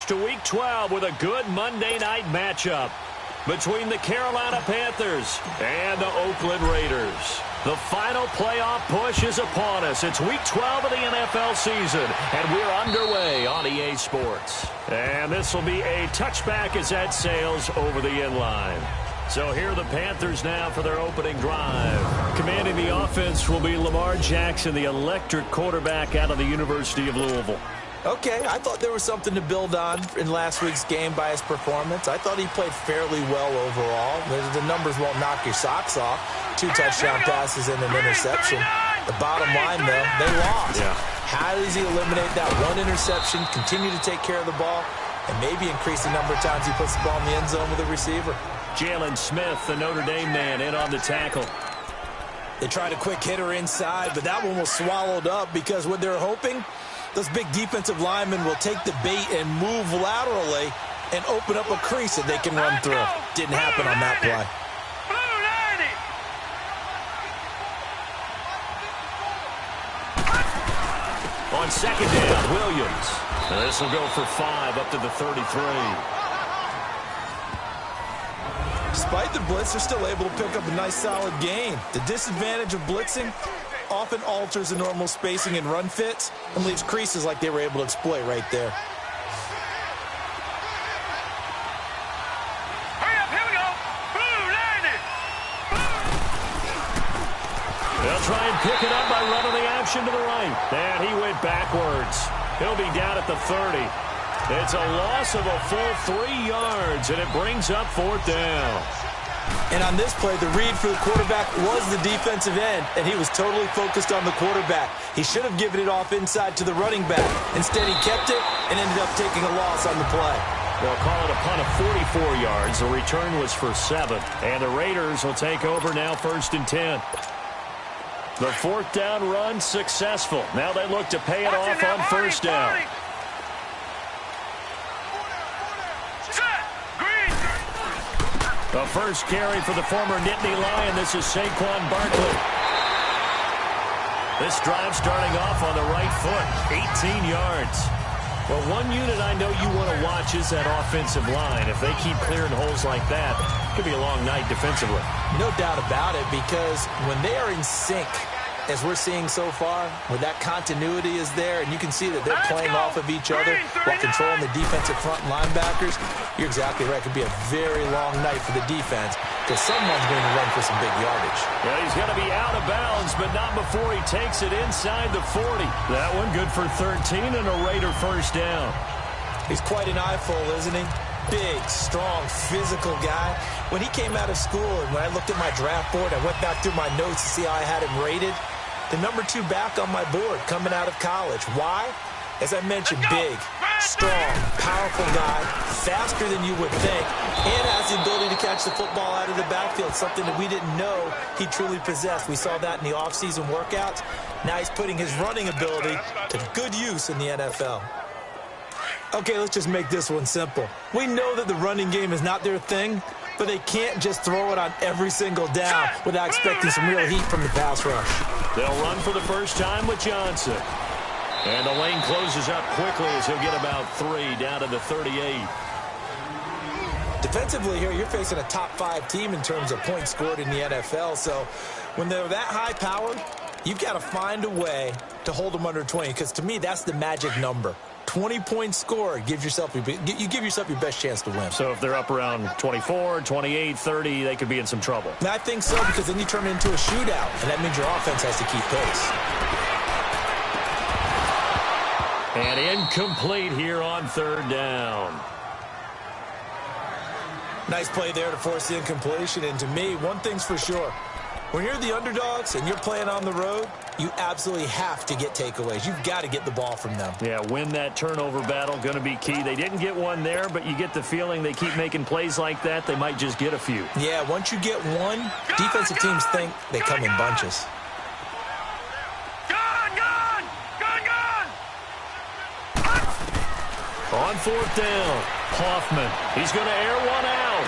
to Week 12 with a good Monday night matchup between the Carolina Panthers and the Oakland Raiders. The final playoff push is upon us. It's Week 12 of the NFL season, and we're underway on EA Sports. And this will be a touchback as that sails over the end line. So here are the Panthers now for their opening drive. Commanding the offense will be Lamar Jackson, the electric quarterback out of the University of Louisville. Okay, I thought there was something to build on in last week's game by his performance. I thought he played fairly well overall. The numbers won't knock your socks off. 2 touchdown passes and an interception. The bottom line, though, they lost. Yeah. How does he eliminate that one interception, continue to take care of the ball, and maybe increase the number of times he puts the ball in the end zone with a receiver? Jalen Smith, the Notre Dame man, in on the tackle. They tried a quick hitter inside, but that one was swallowed up because what they're hoping, those big defensive linemen will take the bait and move laterally and open up a crease that they can run through. Didn't happen on that play. On second down, Williams. And this will go for 5 up to the 33. Despite the blitz, they're still able to pick up a nice solid gain. The disadvantage of blitzing often alters the normal spacing and run fits and leaves creases like they were able to exploit right there. Hurry up, here we go. Blue 90. They'll try and pick it up by running the action to the right. And he went backwards. He'll be down at the 30. It's a loss of a full 3 yards, and it brings up 4th down. And on this play, the read for the quarterback was the defensive end, and he was totally focused on the quarterback. He should have given it off inside to the running back. Instead, he kept it and ended up taking a loss on the play. They'll call it a punt of 44 yards. The return was for 7. And the Raiders will take over now 1st and 10. The 4th down run successful. Now they look to pay it off on 1st down. The first carry for the former Nittany Lion. This is Saquon Barkley. This drive starting off on the right foot. 18 yards. Well, one unit I know you want to watch is that offensive line. If they keep clearing holes like that, it could be a long night defensively. No doubt about it, because when they are in sync, as we're seeing so far, where that continuity is there, and you can see that they're playing off of each other while controlling the defensive front linebackers, you're exactly right. It could be a very long night for the defense because someone's going to run for some big yardage. Yeah, he's going to be out of bounds, but not before he takes it inside the 40. That one good for 13 and a Raider 1st down. He's quite an eyeful, isn't he? Big, strong, physical guy. When he came out of school and when I looked at my draft board, I went back through my notes to see how I had him rated. The number 2 back on my board coming out of college. Why? As I mentioned, big, strong, powerful guy, faster than you would think, and has the ability to catch the football out of the backfield, something that we didn't know he truly possessed. We saw that in the offseason workouts. Now he's putting his running ability to good use in the NFL. Okay, let's just make this one simple. We know that the running game is not their thing, but they can't just throw it on every single down without expecting some real heat from the pass rush. They'll run for the first time with Johnson. And the lane closes up quickly as he'll get about 3 down to the 38. Defensively here, you're facing a top 5 team in terms of points scored in the NFL. So when they're that high powered, you've got to find a way to hold them under 20, because to me, that's the magic number. 20 points scored, you give yourself your best chance to win. So if they're up around 24, 28, 30, they could be in some trouble. And I think so, because then you turn it into a shootout, and that means your offense has to keep pace. And incomplete here on 3rd down. Nice play there to force the incompletion. And to me, one thing's for sure. When you're the underdogs and you're playing on the road, you absolutely have to get takeaways. You've got to get the ball from them. Yeah, win that turnover battle, going to be key. They didn't get one there, but you get the feeling they keep making plays like that, they might just get a few. Yeah, once you get one, defensive teams think they come in bunches. On 4th down, Hoffman. He's going to air one out.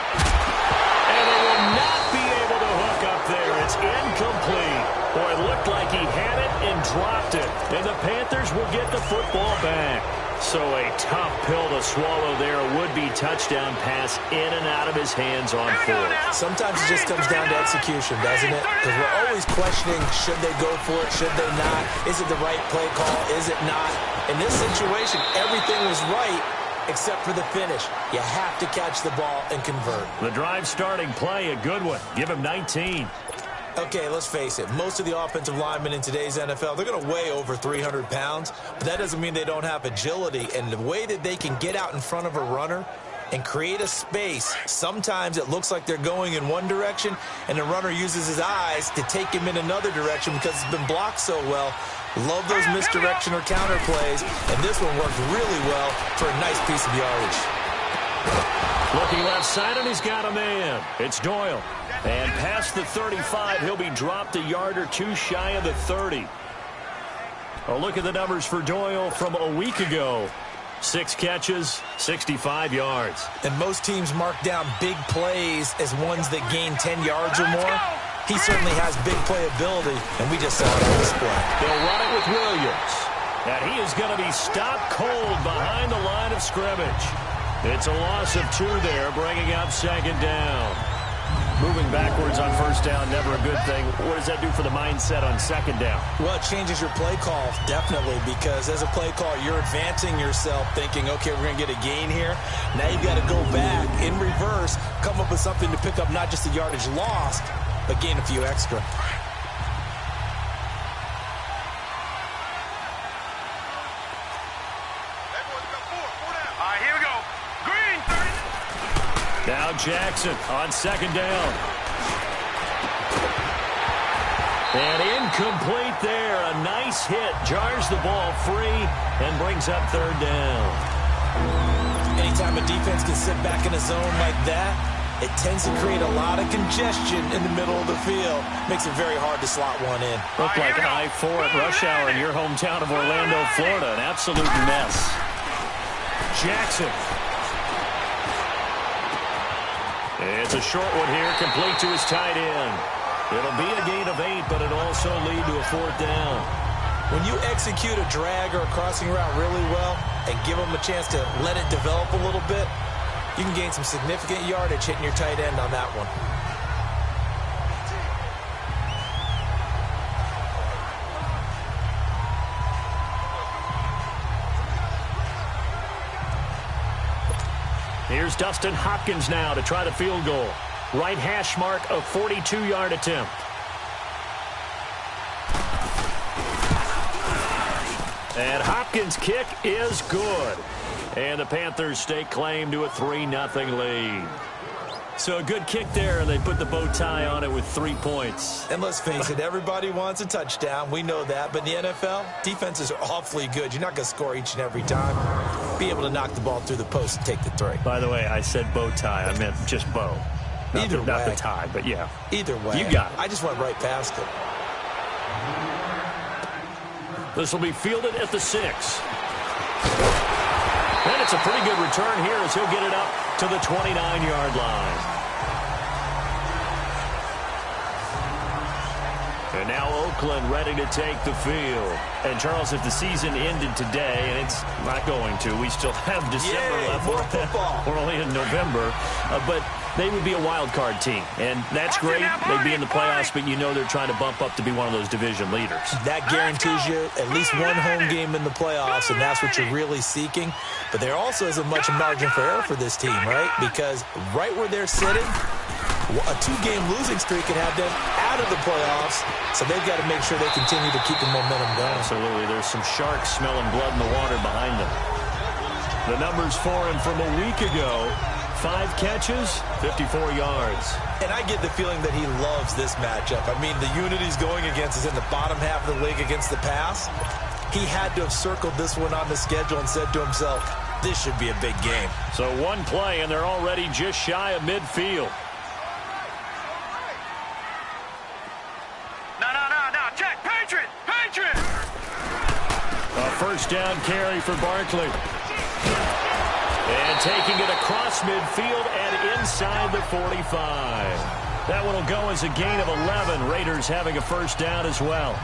And they will not be able to hook up there. It's incomplete. Boy, it looked like he had it and dropped it. And the Panthers will get the football back. So a tough pill to swallow there. A would-be touchdown pass in and out of his hands on fourth. Sometimes it just comes down to execution, doesn't it? Because we're always questioning, should they go for it, should they not? Is it the right play call, is it not? In this situation, everything was right except for the finish. You have to catch the ball and convert. The drive starting play, a good one. Give him 19. Okay, let's face it. Most of the offensive linemen in today's NFL, they're going to weigh over 300 pounds, but that doesn't mean they don't have agility. And the way that they can get out in front of a runner and create a space, sometimes it looks like they're going in one direction, and the runner uses his eyes to take him in another direction because it's been blocked so well. Love those misdirection or counter plays, and this one worked really well for a nice piece of yardage. Looking left side, and he's got a man. It's Doyle. And past the 35, he'll be dropped a yard or two shy of the 30. A look at the numbers for Doyle from a week ago. 6 catches, 65 yards. And most teams mark down big plays as ones that gain 10 yards or more. He certainly has big playability, and we just saw it on display. They'll run it with Williams. And he is going to be stopped cold behind the line of scrimmage. It's a loss of 2 there, bringing up second down. Moving backwards on first down, never a good thing. What does that do for the mindset on second down? Well, it changes your play call, definitely, because as a play call, you're advancing yourself thinking, okay, we're going to get a gain here. Now you've got to go back in reverse, come up with something to pick up not just the yardage lost, but gain a few extra. Here we go. Green, 30. Now Jackson on second down. And incomplete there. A nice hit. Jars the ball free and brings up third down. Anytime a defense can sit back in a zone like that, it tends to create a lot of congestion in the middle of the field. Makes it very hard to slot one in. Looked like I-4 at rush hour in your hometown of Orlando, Florida. An absolute mess. Jackson. It's a short one here, complete to his tight end. It'll be a gain of 8, but it'll also lead to a fourth down. When you execute a drag or a crossing route really well and give them a chance to let it develop a little bit, you can gain some significant yardage hitting your tight end on that one. Here's Dustin Hopkins now to try the field goal. Right hash mark, a 42-yard attempt. And Hopkins' kick is good. And the Panthers stake claim to a 3-0 lead. So a good kick there, and they put the bow tie on it with 3 points. And let's face it, everybody wants a touchdown. We know that. But in the NFL, defenses are awfully good. You're not going to score each and every time. Be able to knock the ball through the post and take the 3. By the way, I said bow tie. I meant just bow. Not the tie, but yeah. Either way. You got it. I just went right past it. This will be fielded at the 6. And it's a pretty good return here as he'll get it up to the 29-yard line. And now Oakland ready to take the field. And, Charles, if the season ended today, and it's not going to, we still have December left. More football. We're only in November. But they would be a wild card team. And that's great. They'd be in the playoffs, but you know they're trying to bump up to be one of those division leaders. That guarantees you at least one home game in the playoffs, and that's what you're really seeking. But there also isn't much margin for error for this team, right? Because right where they're sitting, a 2-game losing streak could have them out of the playoffs, so they've got to make sure they continue to keep the momentum going. Absolutely. There's some sharks smelling blood in the water behind them. The numbers for him from a week ago: 5 catches, 54 yards. And I get the feeling that he loves this matchup. I mean, the unit he's going against is in the bottom half of the league against the pass. He had to have circled this one on the schedule and said to himself, this should be a big game. So one play, and they're already just shy of midfield. No, check, Patriot! A first down carry for Barkley. And taking it across midfield and inside the 45. That one will go as a gain of 11. Raiders having a first down as well.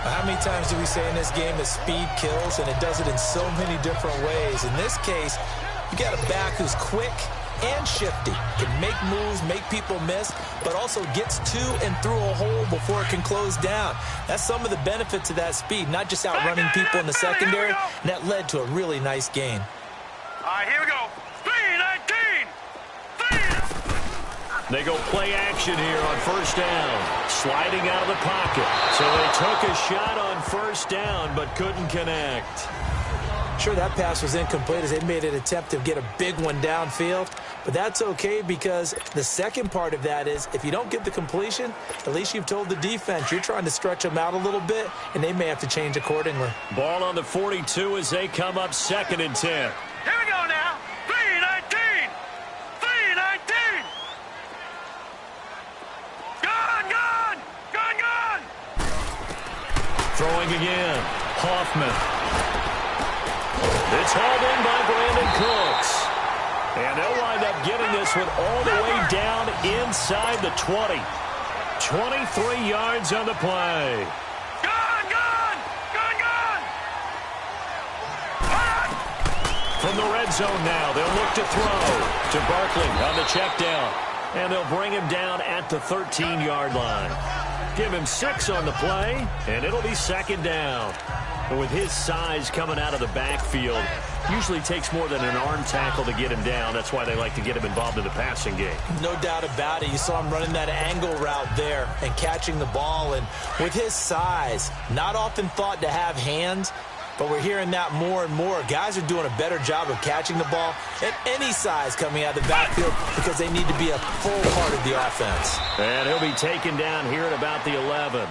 How many times do we say in this game that speed kills, and it does it in so many different ways? In this case, you got a back who's quick and shifty, can make moves, make people miss, but also gets to and through a hole before it can close down. That's some of the benefits of that speed, not just outrunning people in the secondary, and that led to a really nice gain. All right, here we go. 3-19. They go play action here on first down. Sliding out of the pocket. So they took a shot on first down, but couldn't connect. Sure, that pass was incomplete as they made an attempt to get a big one downfield. But that's okay because the second part of that is if you don't get the completion, at least you've told the defense you're trying to stretch them out a little bit, and they may have to change accordingly. Ball on the 42 as they come up 2nd and 10. Here we go now. 3-19. 3-19. Gone. Throwing again. Hoffman. It's hauled in by Brandon Cooks. And they'll wind up getting this one all the way down inside the 20. 23 yards on the play. From the red zone now, they'll look to throw to Barkley on the check down. And they'll bring him down at the 13-yard line. Give him 6 on the play, and it'll be 2nd down. And with his size coming out of the backfield, usually takes more than an arm tackle to get him down. That's why they like to get him involved in the passing game. No doubt about it. You saw him running that angle route there and catching the ball. And with his size, not often thought to have hands, but we're hearing that more and more. Guys are doing a better job of catching the ball at any size coming out of the backfield because they need to be a full part of the offense. And he'll be taken down here at about the 11.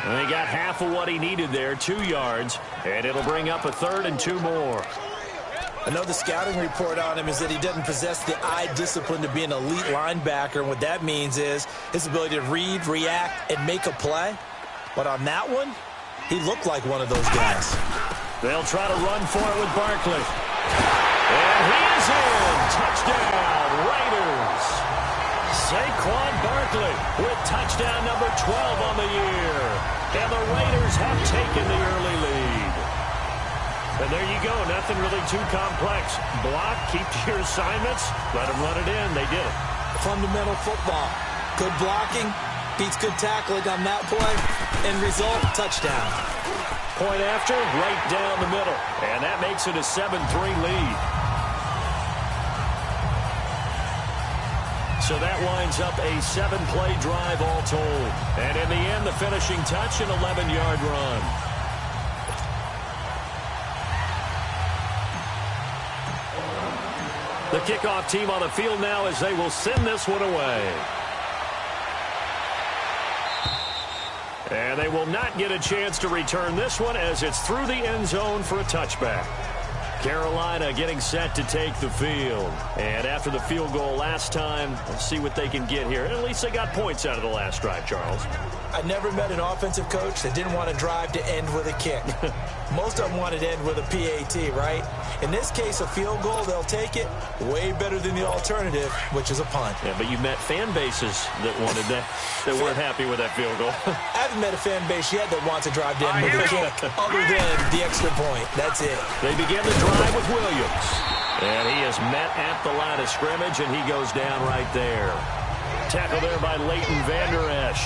And they got half of what he needed there, 2 yards, and it'll bring up a 3rd and 2 more. Another scouting report on him is that he doesn't possess the eye discipline to be an elite linebacker, and what that means is his ability to read, react, and make a play. But on that one, he looked like one of those guys. They'll try to run for it with Barkley. And he is in. Touchdown, Raiders. Saquon Barkley with touchdown number 12 on the year. And the Raiders have taken the early lead. And there you go. Nothing really too complex. Block, keep to your assignments, let them run it in. They did it. Fundamental football. Good blocking beats good tackling on that play. End result, touchdown. Point after, right down the middle. And that makes it a 7-3 lead. So that winds up a 7-play drive all told. And in the end, the finishing touch, an 11-yard run. The kickoff team on the field now as they will send this one away. And they will not get a chance to return this one as it's through the end zone for a touchback. Carolina getting set to take the field. And after the field goal last time, let's see what they can get here. At least they got points out of the last drive, Charles. I never met an offensive coach that didn't want to drive to end with a kick. Most of them wanted to end with a PAT, right? In this case, a field goal, they'll take it. Way better than the alternative, which is a punt. Yeah, but you met fan bases that wanted that, that weren't happy with that field goal. I haven't met a fan base yet that wants to drive to end with a kick, other than the extra point. That's it. They begin the drive with Williams. And he is met at the line of scrimmage, and he goes down right there. Tackle there by Leighton Vander Esch.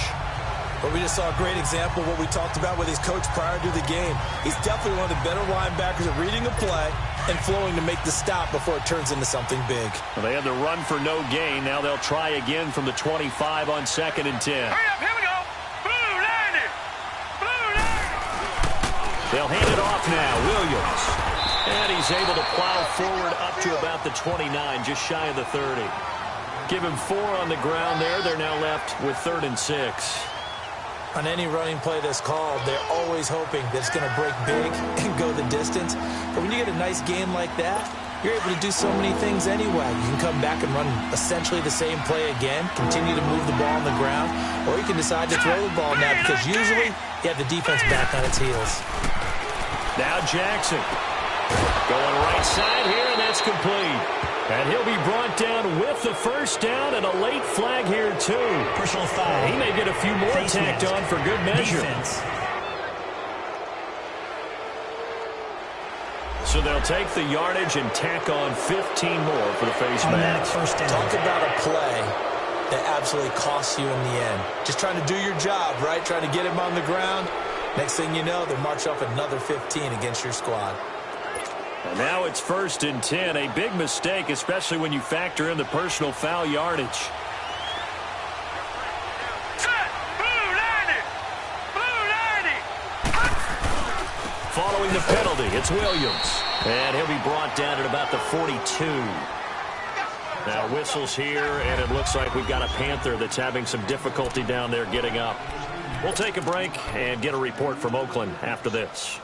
But we just saw a great example of what we talked about with his coach prior to the game. He's definitely one of the better linebackers at reading a play and flowing to make the stop before it turns into something big. Well, they had the run for no gain. Now they'll try again from the 25 on 2nd and 10. Hurry up, here we go. Blue 90. Blue 90. They'll hand it off now. Williams. And he's able to plow forward up to about the 29, just shy of the 30. Give him 4 on the ground there. They're now left with 3rd and 6. On any running play that's called, they're always hoping that it's going to break big and go the distance. But when you get a nice game like that, you're able to do so many things anyway. You can come back and run essentially the same play again, continue to move the ball on the ground, or you can decide to throw the ball now because usually you have the defense back on its heels. Now Jackson going right side here, and that's complete. And he'll be brought down with the first down and a late flag here, too. Personal foul. He may get a few more tacked on for good measure. Defense. So they'll take the yardage and tack on 15 more for the face mask. First down. Talk about a play that absolutely costs you in the end. Just trying to do your job, right? Trying to get him on the ground. Next thing you know, they'll march off another 15 against your squad. And now it's 1st and 10. A big mistake, especially when you factor in the personal foul yardage. Set. Blue 90. Blue 90. Following the penalty, it's Williams. And he'll be brought down at about the 42. Now whistles here, and it looks like we've got a Panther that's having some difficulty down there getting up. We'll take a break and get a report from Oakland after this.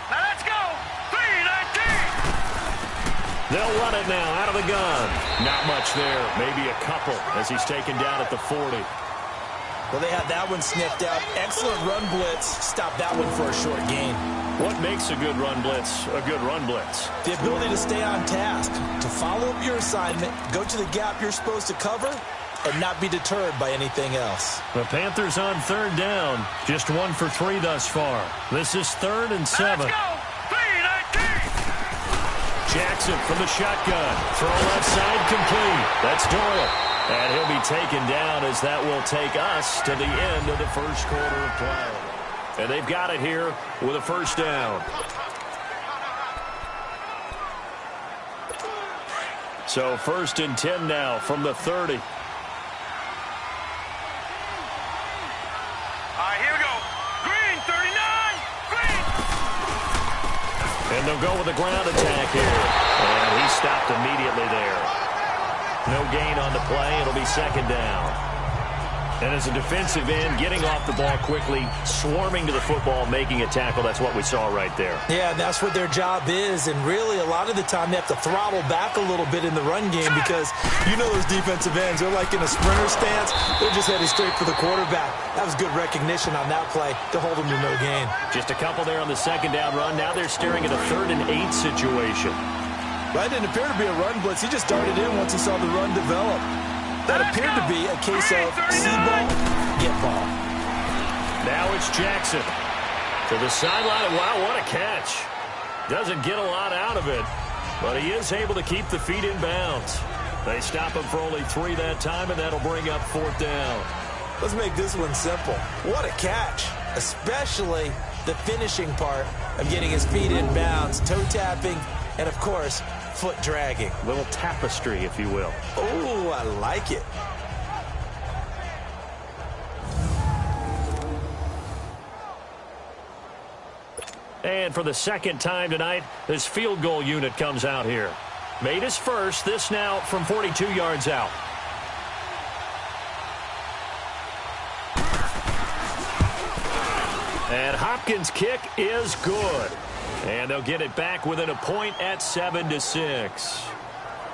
Now let's go. 3-19. They'll run it now out of the gun. Not much there, maybe a couple as he's taken down at the 40. Well, they had that one sniffed out. Excellent run blitz. Stop that one for a short gain. What makes a good run blitz a good run blitz? The ability to stay on task, to follow up your assignment, go to the gap you're supposed to cover, and not be deterred by anything else. The Panthers on 3rd down. Just 1 for 3 thus far. This is 3rd and 7. Let's go. 3-19. Jackson from the shotgun. Throw left side complete. That's Doyle. And he'll be taken down as that will take us to the end of the first quarter of play. And they've got it here with a 1st down. So 1st and 10 now from the 30. All right, here we go. Green 39. Green. And they'll go with a ground attack here. And he stopped immediately there. No gain on the play. It'll be 2nd down. And as a defensive end, getting off the ball quickly, swarming to the football, making a tackle, that's what we saw right there. Yeah, and that's what their job is. And really, a lot of the time, they have to throttle back a little bit in the run game because you know those defensive ends, they're like in a sprinter stance. They're just headed straight for the quarterback. That was good recognition on that play to hold them to no gain. Just a couple there on the 2nd down run. Now they're staring at a 3rd and 8 situation. That didn't appear to be a run blitz. He just darted in once he saw the run develop. That appeared to be a case of see ball, get ball. Now it's Jackson to the sideline. Wow, what a catch. Doesn't get a lot out of it, but he is able to keep the feet in bounds. They stop him for only 3 that time, and that'll bring up 4th down. Let's make this one simple. What a catch, especially the finishing part of getting his feet in bounds, toe tapping, and, of course, foot dragging. A little tapestry, if you will. Oh, I like it. And for the 2nd time tonight, this field goal unit comes out here. Made his first, this now from 42 yards out. And Hopkins' kick is good. And they'll get it back within a point at 7-6.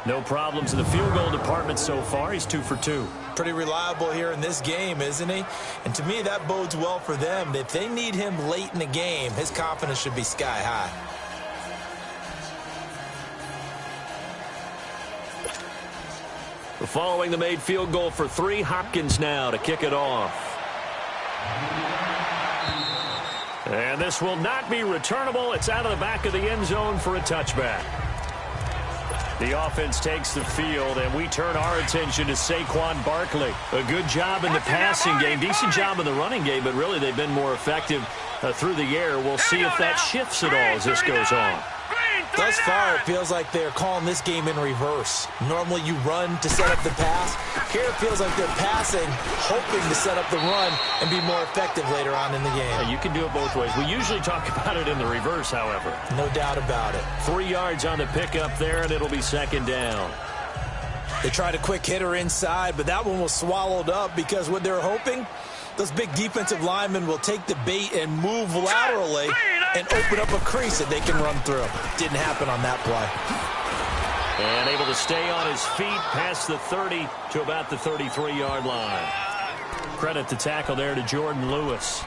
No problems in the field goal department so far. He's 2 for 2. Pretty reliable here in this game, isn't he? And to me, that bodes well for them. If they need him late in the game, his confidence should be sky high. Following the made field goal for 3, Hopkins now to kick it off. And this will not be returnable. It's out of the back of the end zone for a touchback. The offense takes the field, and we turn our attention to Saquon Barkley. A good job in the passing game, decent job in the running game, but really they've been more effective through the air. We'll see if that shifts at all as this goes on. Thus far, it feels like they're calling this game in reverse. Normally you run to set up the pass. Here it feels like they're passing, hoping to set up the run and be more effective later on in the game. Yeah, you can do it both ways. We usually talk about it in the reverse, however. No doubt about it. 3 yards on the pickup there, and it'll be 2nd down. They tried a quick hitter inside, but that one was swallowed up because what they're hoping, those big defensive linemen will take the bait and move laterally and open up a crease that they can run through. Didn't happen on that play. And able to stay on his feet past the 30 to about the 33-yard line. Credit the tackle there to Jordan Lewis.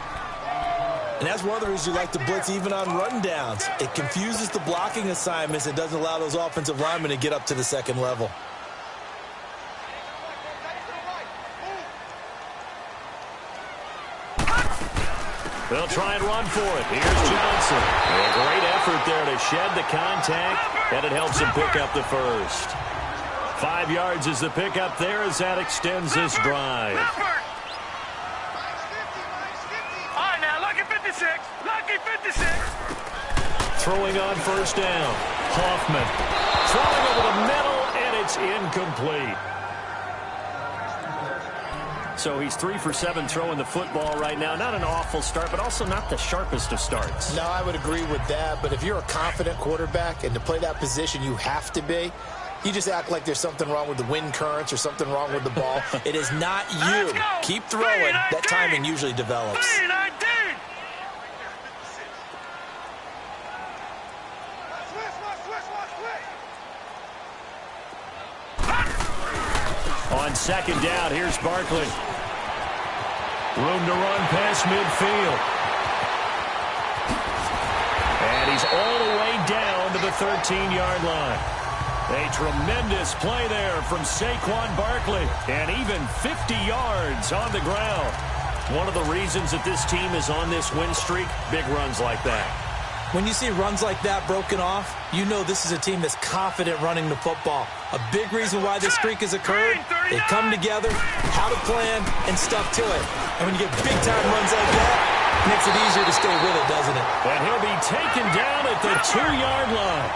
And that's one of the reasons you like to blitz even on rundowns. It confuses the blocking assignments. It doesn't allow those offensive linemen to get up to the 2nd level. They'll try and run for it. Here's Johnson. A great effort there to shed the contact, and it helps him pick up the first. 5 yards is the pickup there as that extends this drive. All right, now, lucky 56. Lucky 56. Throwing on first down. Hoffman throwing over the middle, and it's incomplete. So he's 3 for 7 throwing the football right now. Not an awful start, but also not the sharpest of starts. No, I would agree with that. But if you're a confident quarterback and to play that position, you have to be. You just act like there's something wrong with the wind currents or something wrong with the ball. It is not you. Keep throwing. That timing usually develops. 3-19. On second down, here's Barkley. Room to run past midfield. And he's all the way down to the 13-yard line. A tremendous play there from Saquon Barkley. And even 50 yards on the ground. One of the reasons that this team is on this win streak, big runs like that. When you see runs like that broken off, you know this is a team that's confident running the football. A big reason why this streak has occurred, they come together, had a plan, and stuck to it. And when you get big-time runs like that, it makes it easier to stay with it, doesn't it? And he'll be taken down at the 2-yard line.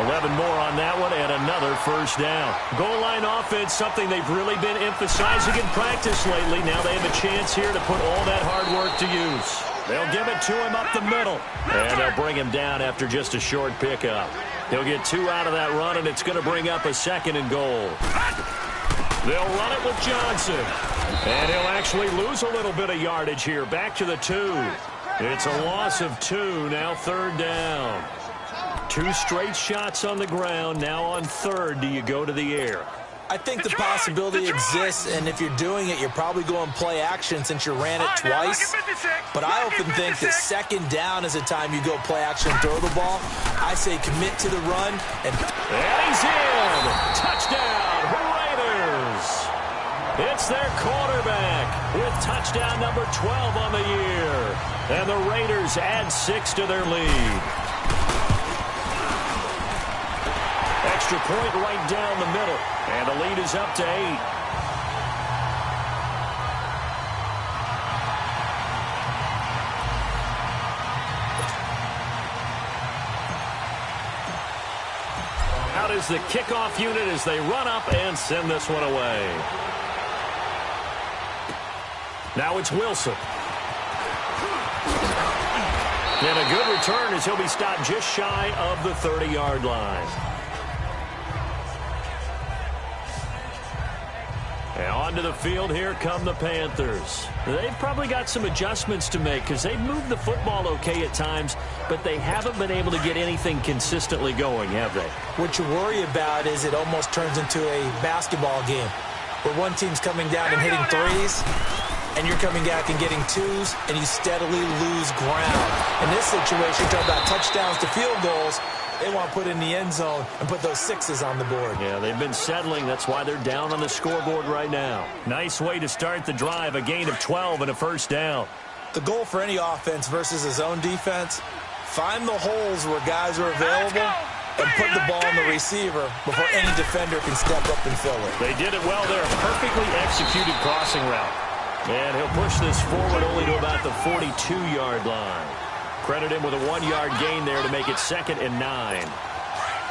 11 more on that one and another first down. Goal line offense, something they've really been emphasizing in practice lately. Now they have a chance here to put all that hard work to use. They'll give it to him up the middle. And they'll bring him down after just a short pickup. He'll get 2 out of that run, and it's going to bring up a 2nd and goal. They'll run it with Johnson. And he'll actually lose a little bit of yardage here. Back to the 2. It's a loss of 2, now 3rd down. 2 straight shots on the ground. Now on 3rd, do you go to the air? I think the possibility exists, and if you're doing it, you're probably going play action since you ran it twice. But I often think that 2nd down is a time you go play action and throw the ball. I say commit to the run. And he's in! Touchdown, Raiders! It's their quarterback with touchdown number 12 on the year. And the Raiders add 6 to their lead. Extra point right down the middle. And the lead is up to 8. Out is the kickoff unit as they run up and send this one away. Now it's Wilson. And a good return as he'll be stopped just shy of the 30-yard line. And onto the field, here come the Panthers. They've probably got some adjustments to make because they've moved the football okay at times, but they haven't been able to get anything consistently going, have they? What you worry about is it almost turns into a basketball game where one team's coming down and hitting threes, and you're coming back and getting twos, and you steadily lose ground. In this situation, talk about touchdowns to field goals. They want to put in the end zone and put those 6s on the board. Yeah, they've been settling. That's why they're down on the scoreboard right now. Nice way to start the drive, a gain of 12 and a first down. The goal for any offense versus a zone defense, find the holes where guys are available and put the ball on the receiver before any defender can step up and fill it. They did it well there. A perfectly executed crossing route. And he'll push this forward only to about the 42-yard line. Credit him with a 1-yard gain there to make it 2nd and 9.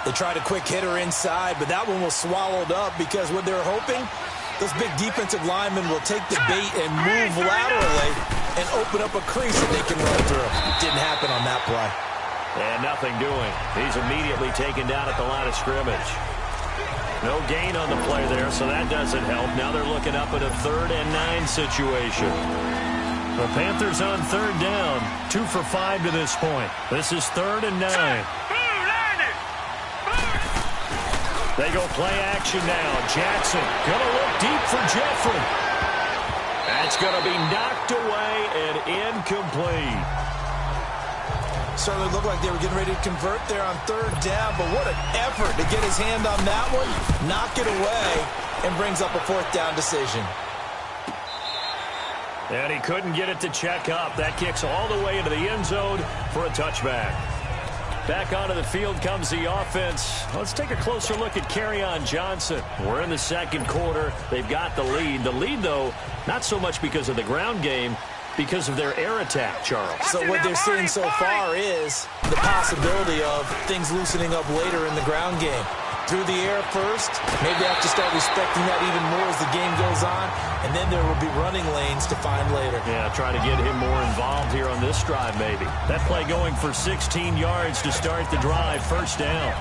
They tried a quick hitter inside, but that one was swallowed up because what they're hoping, those big defensive linemen will take the bait and move laterally and open up a crease that they can run through. Didn't happen on that play. And nothing doing. He's immediately taken down at the line of scrimmage. No gain on the play there, so that doesn't help. Now they're looking up at a 3rd and 9 situation. The Panthers on 3rd down, 2 for 5 to this point. This is 3rd and 9. They go play action now. Jackson gonna look deep for Jeffrey. That's gonna be knocked away and incomplete. Certainly looked like they were getting ready to convert there on 3rd down, but what an effort to get his hand on that one, knock it away, and brings up a 4th down decision. And he couldn't get it to check up. That kicks all the way into the end zone for a touchback. Back onto the field comes the offense. Let's take a closer look at Kerryon Johnson. We're in the second quarter. They've got the lead. The lead, though, not so much because of the ground game, because of their air attack, Charles. So what they're seeing so far is the possibility of things loosening up later in the ground game. Through the air first, maybe they have to start respecting that even more as the game goes on, and then there will be running lanes to find later. Yeah, try to get him more involved here on this drive maybe. That play going for 16 yards to start the drive, first down.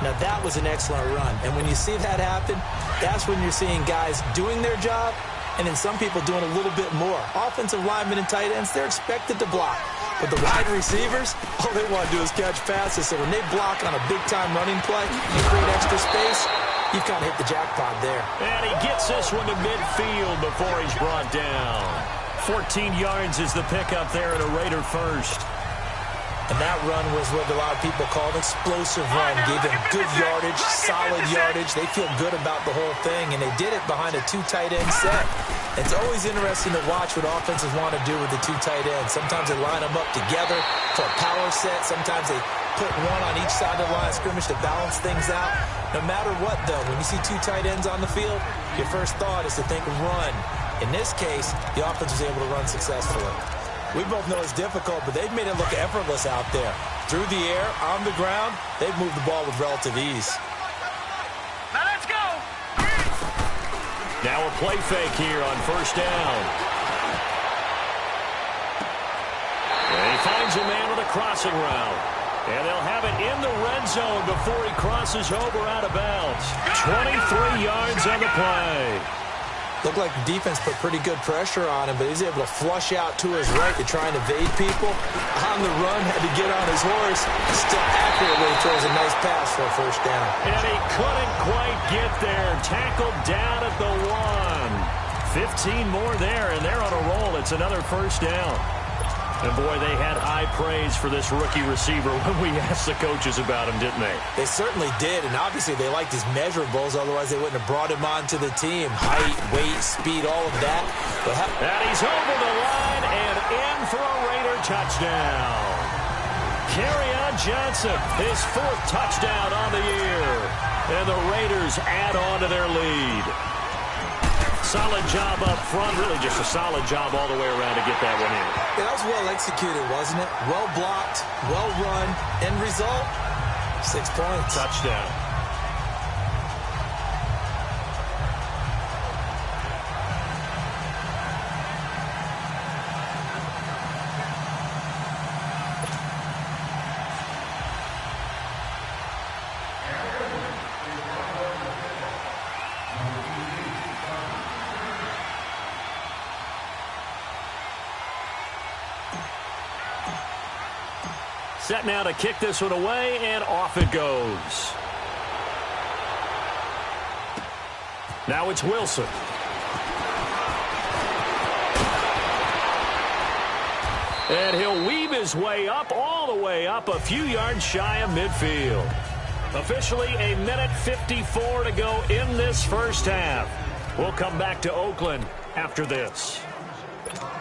Now that was an excellent run, and when you see that happen, that's when you're seeing guys doing their job, and then some people doing a little bit more. Offensive linemen and tight ends, they're expected to block. But the wide receivers, all they want to do is catch passes. So when they block on a big-time running play and create extra space, you've kind of hit the jackpot there. And he gets this one to midfield before he's brought down. 14 yards is the pickup there at a Raider first. And that run was what a lot of people call an explosive run. Gave them good yardage, solid yardage. They feel good about the whole thing, and they did it behind a two tight end set. It's always interesting to watch what offenses want to do with the two tight ends. Sometimes they line them up together for a power set. Sometimes they put one on each side of the line of scrimmage to balance things out. No matter what, though, when you see two tight ends on the field, your first thought is to think run. In this case, the offense was able to run successfully. We both know it's difficult, but they've made it look effortless out there. Through the air, on the ground, they've moved the ball with relative ease. Now let's go. Now a play fake here on first down. And he finds a man with a crossing route. And they'll have it in the red zone before he crosses over out of bounds. 23 yards on the play. Looked like the defense put pretty good pressure on him, but he's able to flush out to his right to try and evade people. On the run, had to get on his horse. Still accurately throws a nice pass for a first down. And he couldn't quite get there. Tackled down at the 1. 15 more there, and they're on a roll. It's another first down. And, boy, they had high praise for this rookie receiver when we asked the coaches about him, didn't they? They certainly did, and obviously they liked his measurables. Otherwise, they wouldn't have brought him onto the team. Height, weight, speed, all of that. And he's over the line and in for a Raider touchdown. Kerryon Johnson, his 4th touchdown on the year. And the Raiders add on to their lead. Solid job up front, really just a solid job all the way around to get that one in. Yeah, that was well executed, wasn't it? Well blocked, well run. End result, 6 points. Touchdown. Set now to kick this one away, and off it goes. Now it's Wilson. And he'll weave his way up, all the way up, a few yards shy of midfield. Officially a minute 54 to go in this first half. We'll come back to Oakland after this.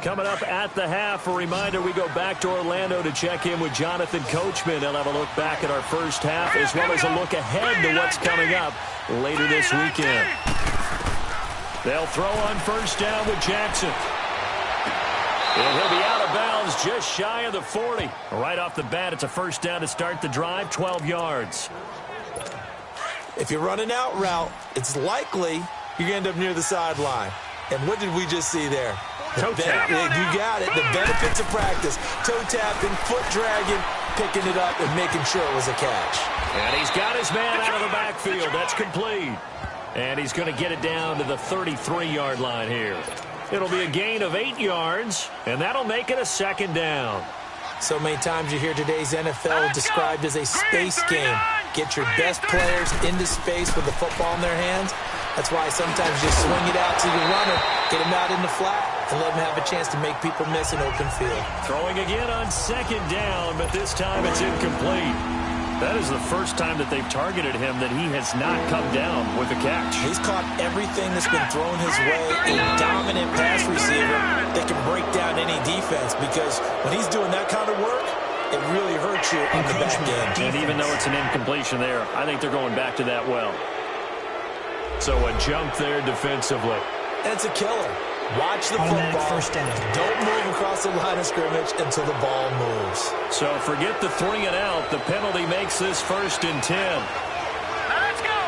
Coming up at the half, a reminder, we go back to Orlando to check in with Jonathan Coachman. He'll have a look back at our first half as well as a look ahead to what's coming up later this weekend. They'll throw on first down with Jackson. And he'll be out of bounds just shy of the 40. Right off the bat, it's a first down to start the drive, 12 yards. If you're running out route, it's likely you're going to end up near the sideline. And what did we just see there? Toe tap. You got it. The benefits of practice. Toe tapping, foot dragging, picking it up, and making sure it was a catch. And he's got his man out of the backfield. That's complete. And he's going to get it down to the 33-yard line here. It'll be a gain of 8 yards, and that'll make it a second down. So many times you hear today's NFL described as a space game. Get your best players into space with the football in their hands. That's why sometimes you just swing it out to your runner, get him out in the flat, and let him have a chance to make people miss an open field. Throwing again on second down, but this time it's incomplete. That is the first time that they've targeted him that he has not come down with a catch. He's caught everything that's been thrown his way. A dominant pass receiver that can break down any defense, because when he's doing that kind of work, it really hurts you on the back end. And even though it's an incompletion there, I think they're going back to that well. So a jump there defensively. And it's a killer. Watch the football. First down. Don't move across the line of scrimmage until the ball moves. So forget the 3 and out. The penalty makes this 1st and 10. Now let's go.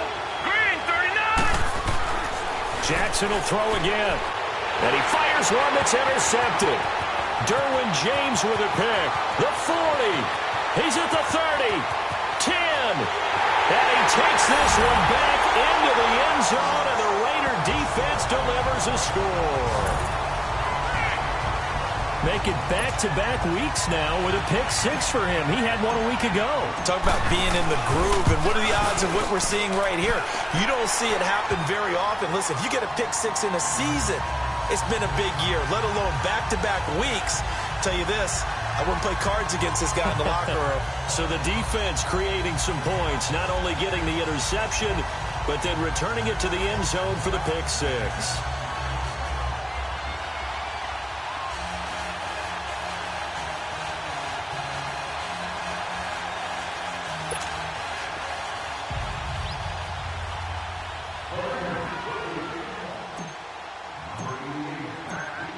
Green, 39. Jackson will throw again. And he fires one that's intercepted. Derwin James with a pick. The 40. He's at the 30. 10. And he takes this one back into the end zone, and the Raider defense delivers a score. Make it back-to-back weeks now with a pick 6 for him. He had one a week ago. Talk about being in the groove, and what are the odds of what we're seeing right here? You don't see it happen very often. Listen, if you get a pick 6 in a season, it's been a big year, let alone back-to-back weeks. I'll tell you this, I wouldn't play cards against this guy in the locker room. So the defense creating some points, not only getting the interception, but then returning it to the end zone for the pick 6.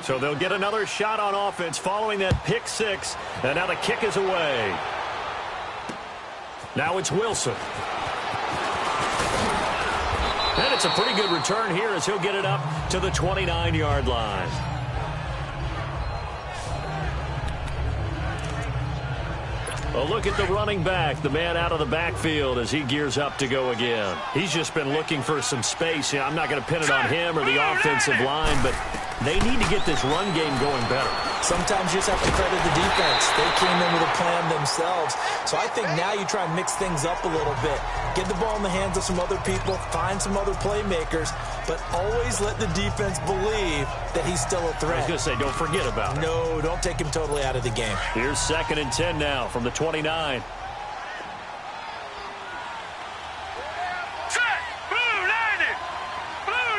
So they'll get another shot on offense following that pick 6, and now the kick is away. Now it's Wilson. And it's a pretty good return here as he'll get it up to the 29-yard line. A look at the running back, the man out of the backfield as he gears up to go again. He's just been looking for some space. I'm not going to pin it on him or the offensive line, but they need to get this run game going better. Sometimes you just have to credit the defense. They came in with a plan themselves. So I think now you try and mix things up a little bit. Get the ball in the hands of some other people, find some other playmakers, but always let the defense believe that he's still a threat. I was going to say, don't forget about it. No, don't take him totally out of the game. Here's 2nd and 10 now from the 29. Set. Blue 90. Blue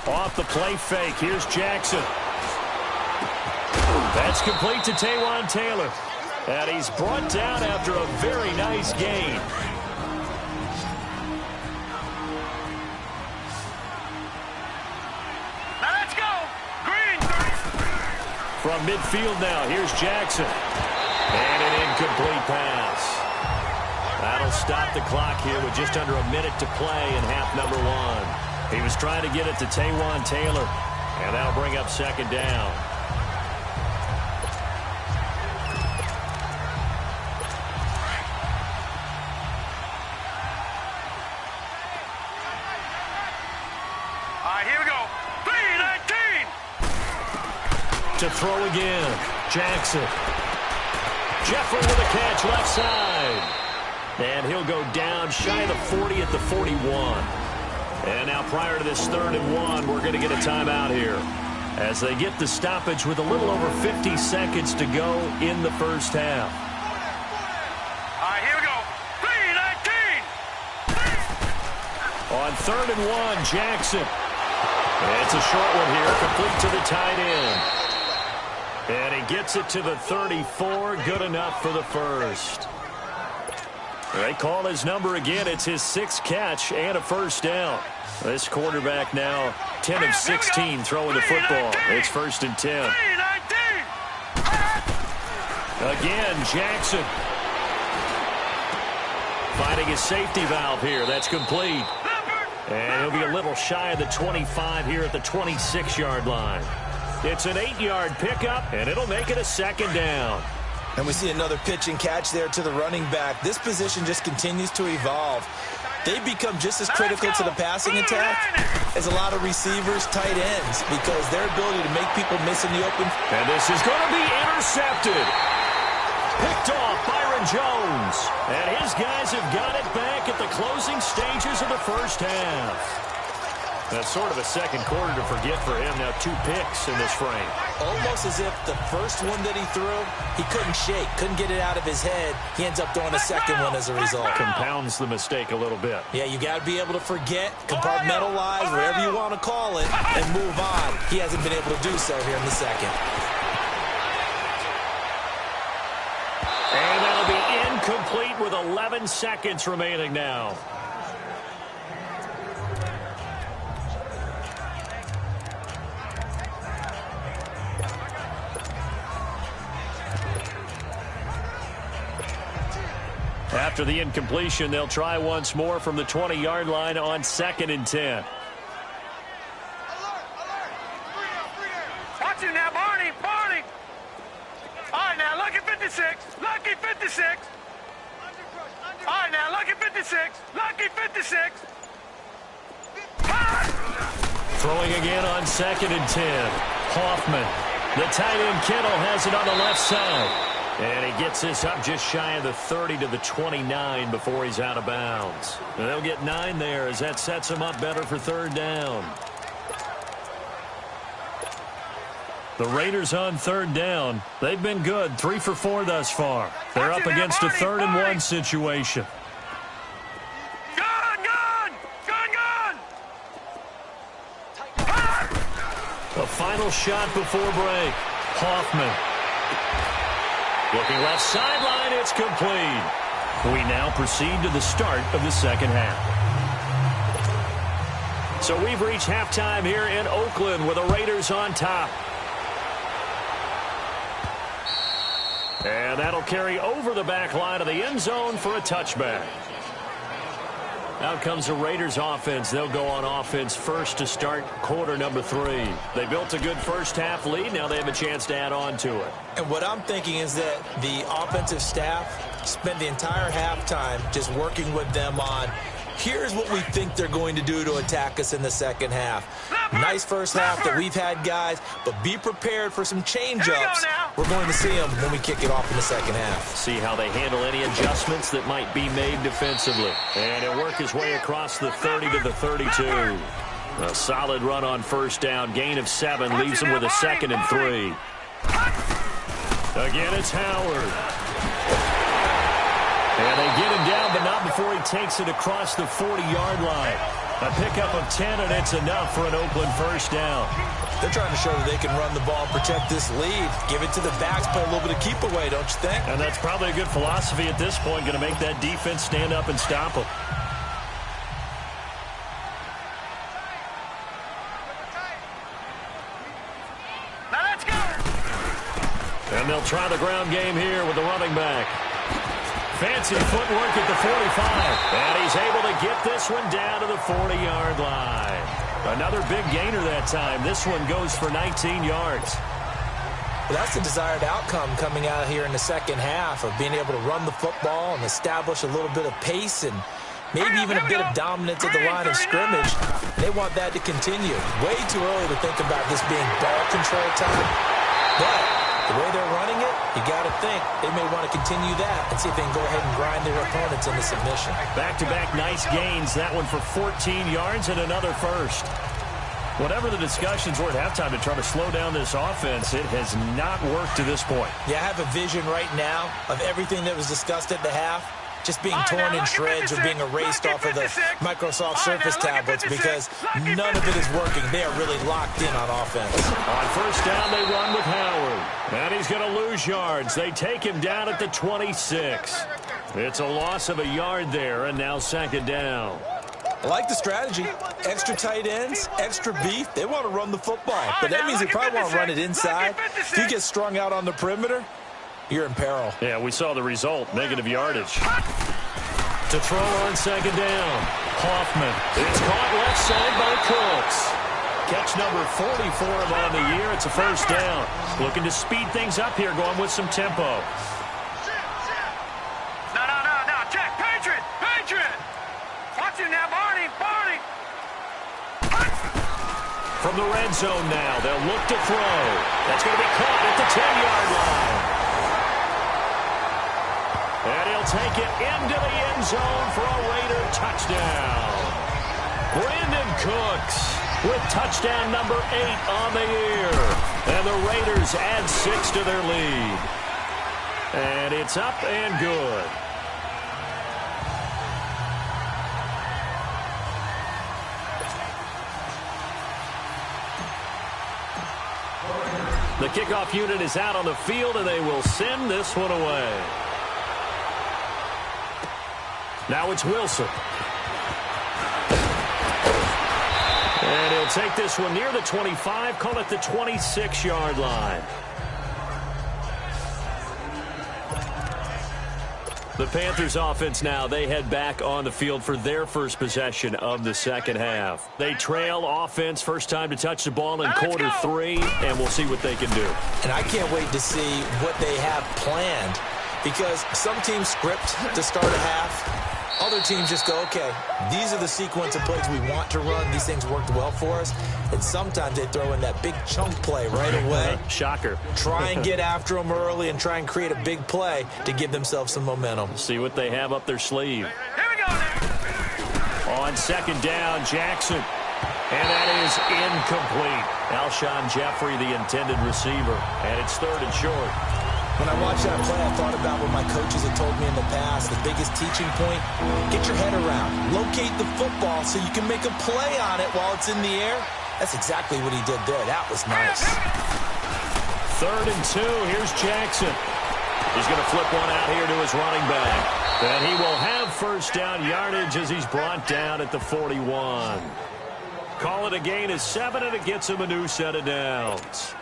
90. Off the play fake. Here's Jackson. That's complete to Taywan Taylor. And he's brought down after a very nice gain. Now let's go. Green, 30. From midfield now, here's Jackson. And an incomplete pass. That'll stop the clock here with just under a minute to play in half number 1. He was trying to get it to Taywan Taylor, and that'll bring up 2nd down. All right, here we go. 319. To throw again, Jackson. Jeffrey with a catch left side. And he'll go down shy of the 40 at the 41. And now prior to this 3rd and 1, we're going to get a timeout here as they get the stoppage with a little over 50 seconds to go in the first half. All right, here we go. 319. On 3rd and 1, Jackson. It's a short one here, complete to the tight end. And he gets it to the 34, good enough for the first. They call his number again. It's his 6th catch and a first down. This quarterback now 10 of 16 throwing the football. It's 1st and 10. 319. Again, Jackson. Finding his safety valve here. That's complete. And he'll be a little shy of the 25 here at the 26-yard line. It's an 8-yard pickup, and it'll make it a 2nd down. And we see another pitch and catch there to the running back. This position just continues to evolve. They become just as critical to the passing attack as a lot of receivers, tight ends, because their ability to make people miss in the open. And this is going to be intercepted. Picked off Byron Jones. And his guys have got it back at the closing stages of the first half. That's sort of a second quarter to forget for him. Now 2 picks in this frame. Almost as if the first one that he threw, he couldn't shake, couldn't get it out of his head. He ends up throwing a second one as a result. Compounds the mistake a little bit. Yeah, you got to be able to forget, compartmentalize, whatever you want to call it, and move on. He hasn't been able to do so here in the second. And that'll be incomplete with 11 seconds remaining now. After the incompletion, they'll try once more from the 20-yard line on 2nd and 10. Watch it now, Barney. Barney. All right, now, lucky 56. Lucky 56. All right, now, lucky 56. Lucky 56. Throwing again on 2nd and 10. Hoffman. The tight end Kittle has it on the left side. And he gets this up just shy of the 30 to the 29 before he's out of bounds. And they'll get 9 there as that sets him up better for 3rd down. The Raiders on 3rd down. They've been good, 3 for 4 thus far. They're up against a 3rd and 1 situation. Gun, gun! Gun, gun! A final shot before break. Hoffman. Looking left sideline, it's complete. We now proceed to the start of the second half. So we've reached halftime here in Oakland with the Raiders on top. And that'll carry over the back line of the end zone for a touchback. Out comes the Raiders offense. They'll go on offense first to start quarter number 3. They built a good first half lead. Now they have a chance to add on to it. And what I'm thinking is that the offensive staff spent the entire halftime just working with them on, here's what we think they're going to do to attack us in the second half. Nice first half that we've had, guys, but be prepared for some change-ups. We're going to see them when we kick it off in the second half. See how they handle any adjustments that might be made defensively. And he'll work his way across the 30 to the 32. A solid run on first down. Gain of 7 leaves him with a 2nd and 3. Again, it's Howard. And they get him down, but not before he takes it across the 40-yard line. A pickup of 10, and it's enough for an Oakland first down. They're trying to show that they can run the ball, protect this lead, give it to the backs, play a little bit of keep away, don't you think? And that's probably a good philosophy at this point, going to make that defense stand up and stop them. Now let's go. And they'll try the ground game here with the running back. Fancy footwork at the 45. And he's able to get this one down to the 40-yard line. Another big gainer that time. This one goes for 19 yards. Well, that's the desired outcome coming out here in the second half of being able to run the football and establish a little bit of pace and maybe even a bit of dominance at the line of scrimmage. They want that to continue. Way too early to think about this being ball control time. But the way they're running it, you got to think they may want to continue that and see if they can go ahead and grind their opponents into submission. Back-to-back nice gains. That one for 14 yards and another first. Whatever the discussions were at halftime to try to slow down this offense, it has not worked to this point. Yeah, I have a vision right now of everything that was discussed at the half just being torn in shreds or being erased off of the Microsoft Surface tablets because none of it is working. They are really locked in on offense. On first down, they run with Howard. And he's going to lose yards. They take him down at the 26. It's a loss of a yard there, and now 2nd down. I like the strategy. Extra tight ends, extra beef. They want to run the football. But that means they probably want to run it inside. If you get strung out on the perimeter, you're in peril. Yeah, we saw the result. Negative yardage. To throw on 2nd down. Hoffman. It's caught left side by Cooks. Catch number 40 for him on the year. It's a first down. Looking to speed things up here, going with some tempo. No. Check. Patriot. Patriot. Watch it now, Barney. Barney. From the red zone now, they'll look to throw. That's going to be caught at the 10-yard line. And he'll take it into the end zone for a Raider touchdown. Brandon Cooks with touchdown number 8 on the year. And the Raiders add 6 to their lead. And it's up and good. The kickoff unit is out on the field, and they will send this one away. Now it's Wilson. And he'll take this one near the 25, call it the 26-yard line. The Panthers offense now, they head back on the field for their first possession of the second half. They trail offense, first time to touch the ball in quarter 3, and we'll see what they can do. And I can't wait to see what they have planned, because some teams script to start a half. Other teams just go, okay, these are the sequence of plays we want to run. These things worked well for us. And sometimes they throw in that big chunk play right away. Shocker. Try and get after them early and try and create a big play to give themselves some momentum. See what they have up their sleeve. Here we go now. On second down, Jackson. And that is incomplete. Alshon Jeffrey, the intended receiver. And it's 3rd and short. When I watched that play, I thought about what my coaches had told me in the past. The biggest teaching point, get your head around. Locate the football so you can make a play on it while it's in the air. That's exactly what he did there. That was nice. 3rd and 2. Here's Jackson. He's going to flip one out here to his running back. And he will have first down yardage as he's brought down at the 41. Call it a gain of 7, and it gets him a new set of downs.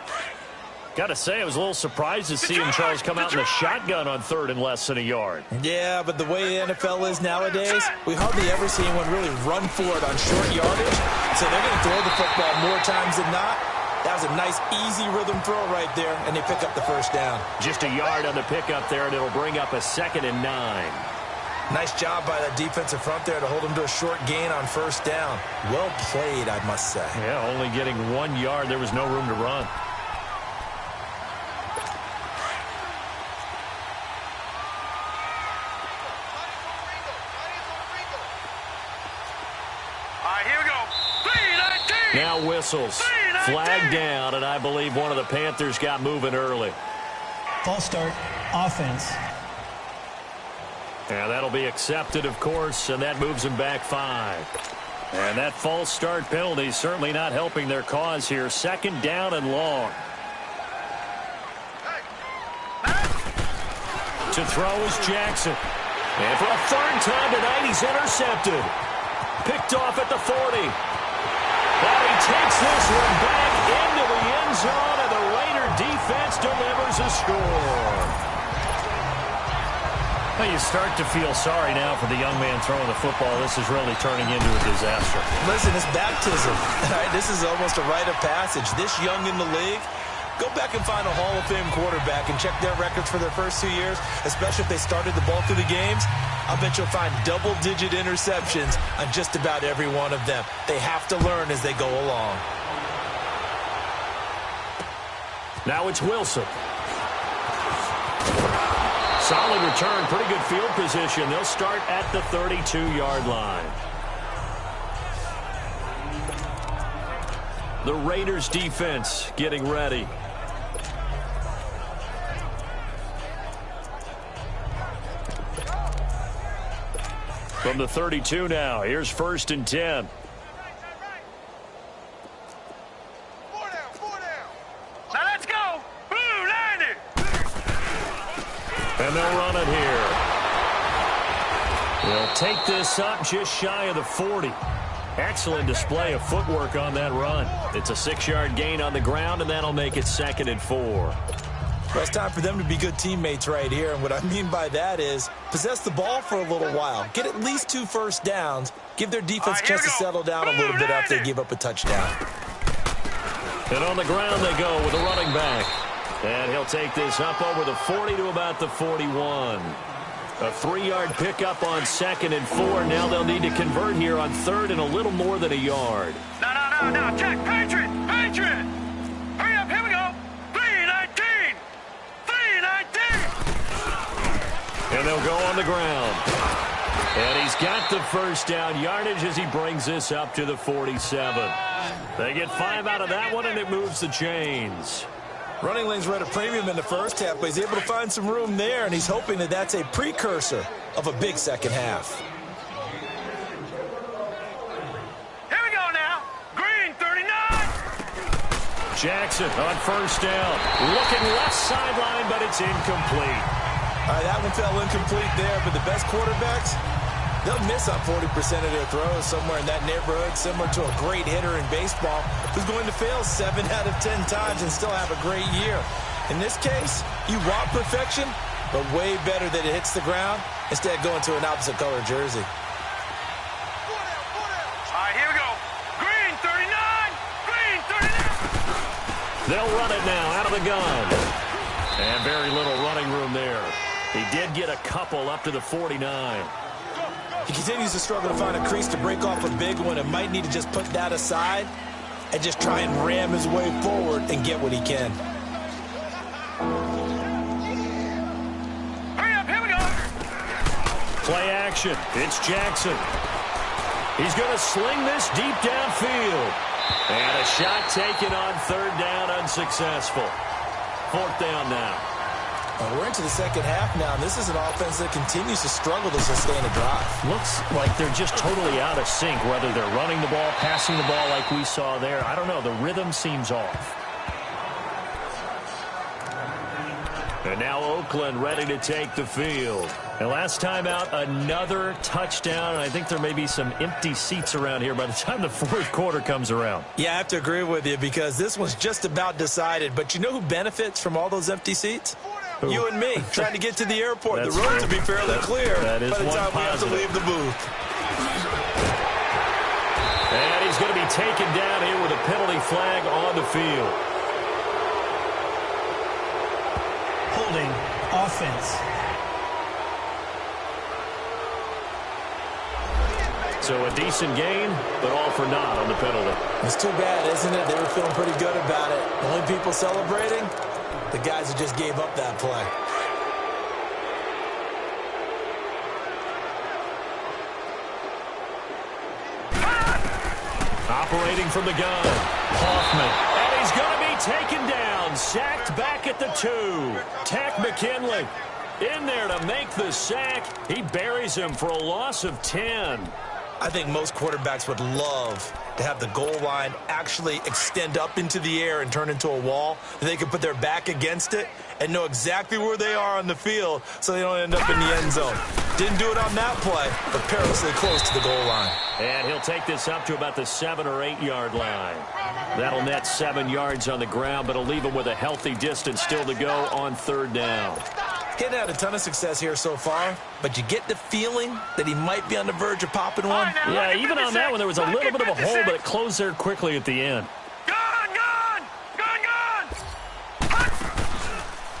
Got to say, I was a little surprised to see him, Charles, come out in the shotgun on 3rd and less than a yard. Yeah, but the way the NFL is nowadays, we hardly ever see anyone really run for it on short yardage. So they're going to throw the football more times than not. That was a nice, easy rhythm throw right there, and they pick up the first down. Just a yard on the pickup there, and it'll bring up a 2nd and 9. Nice job by that defensive front there to hold him to a short gain on first down. Well played, I must say. Yeah, only getting 1 yard. There was no room to run. Now whistles. Flag down, and I believe one of the Panthers got moving early. False start, offense. Yeah, that'll be accepted, of course, and that moves them back 5. And that false start penalty is certainly not helping their cause here. 2nd down and long. To throw is Jackson. And for a 3rd time tonight, he's intercepted. Picked off at the 40. But he takes this one back into the end zone, and the Raider defense delivers a score. Well, you start to feel sorry now for the young man throwing the football. This is really turning into a disaster. Listen, it's baptism. All right, this is almost a rite of passage. This young in the league, go back and find a Hall of Fame quarterback and check their records for their first 2 years, especially if they started the bulk of the games. I bet you'll find double-digit interceptions on just about every one of them. They have to learn as they go along. Now it's Wilson. Solid return, pretty good field position. They'll start at the 32-yard line. The Raiders defense getting ready. From the 32 now, here's 1st and 10. Now let's go. Blue line. And they'll run it here. They'll take this up just shy of the 40. Excellent display of footwork on that run. It's a 6-yard gain on the ground, and that'll make it 2nd and 4. Well, it's time for them to be good teammates right here. And what I mean by that is possess the ball for a little while. Get at least 2 first downs. Give their defense a chance to settle down a little bit after they give up a touchdown. And on the ground they go with a running back. And he'll take this up over the 40 to about the 41. A 3-yard pickup on 2nd and 4. Now they'll need to convert here on 3rd and a little more than a yard. No. Check. Patriot. Hurry up. Here we go. 3-19. And they'll go on the ground. And he's got the first down yardage as he brings this up to the 47. They get 5 out of that one, and it moves the chains. Running lanes were at a premium in the first half, but he's able to find some room there, and he's hoping that that's a precursor of a big second half. Here we go now. Green, 39. Jackson on first down. Looking left sideline, but it's incomplete. All right, that one fell incomplete there, but the best quarterbacks, they'll miss on 40% of their throws somewhere in that neighborhood, similar to a great hitter in baseball who's going to fail 7 out of 10 times and still have a great year. In this case, you want perfection, but way better that it hits the ground instead of going to an opposite color jersey. All right, here we go. Green, 39. Green, 39. They'll run it now out of the gun. And very little running room there. He did get a couple up to the 49. He continues to struggle to find a crease to break off a big one and might need to just put that aside and just try and ram his way forward and get what he can. Hurry up, here we go. Play action. It's Jackson. He's going to sling this deep downfield. And a shot taken on third down, unsuccessful. Fourth down now. We're into the second half now, and this is an offense that continues to struggle to sustain a drive. Looks like they're just totally out of sync, whether they're running the ball, passing the ball like we saw there. I don't know. The rhythm seems off. And now Oakland ready to take the field. And last time out, another touchdown. I think there may be some empty seats around here by the time the fourth quarter comes around. Yeah, I have to agree with you because this one's just about decided. But you know who benefits from all those empty seats? Who? You and me, trying to get to the airport. That's the road true. to be fairly clear that is by the one time we have to positive. leave the booth. And he's going to be taken down here with a penalty flag on the field. Holding offense. So a decent gain, but all for naught on the penalty. It's too bad, isn't it? They were feeling pretty good about it. The only people celebrating, the guys who just gave up that play. Operating from the gun, Hoffman. And he's going to be taken down, sacked back at the 2. Tack McKinley in there to make the sack. He buries him for a loss of 10. I think most quarterbacks would love to have the goal line actually extend up into the air and turn into a wall. They can put their back against it and know exactly where they are on the field so they don't end up in the end zone. Didn't do it on that play, but perilously close to the goal line. And he'll take this up to about the 7 or 8 yard line. That'll net 7 yards on the ground, but it'll leave him with a healthy distance still to go on third down. He hadn't had a ton of success here so far, but you get the feeling that he might be on the verge of popping one. Yeah, even on that one, there was a little bit of a hole, but it closed there quickly at the end. Gone, gone, gone, gone.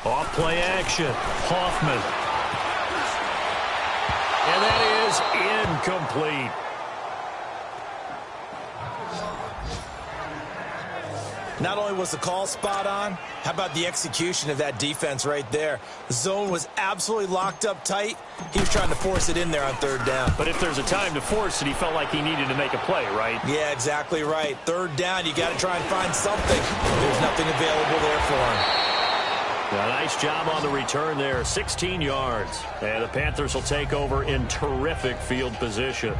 Off play action, Hoffman. And that is incomplete. Not only was the call spot on, how about the execution of that defense right there? The zone was absolutely locked up tight. He was trying to force it in there on third down. But if there's a time to force it, he felt like he needed to make a play, right? Yeah, exactly right. Third down, you got to try and find something. There's nothing available there for him. A nice job on the return there, 16 yards. And the Panthers will take over in terrific field position.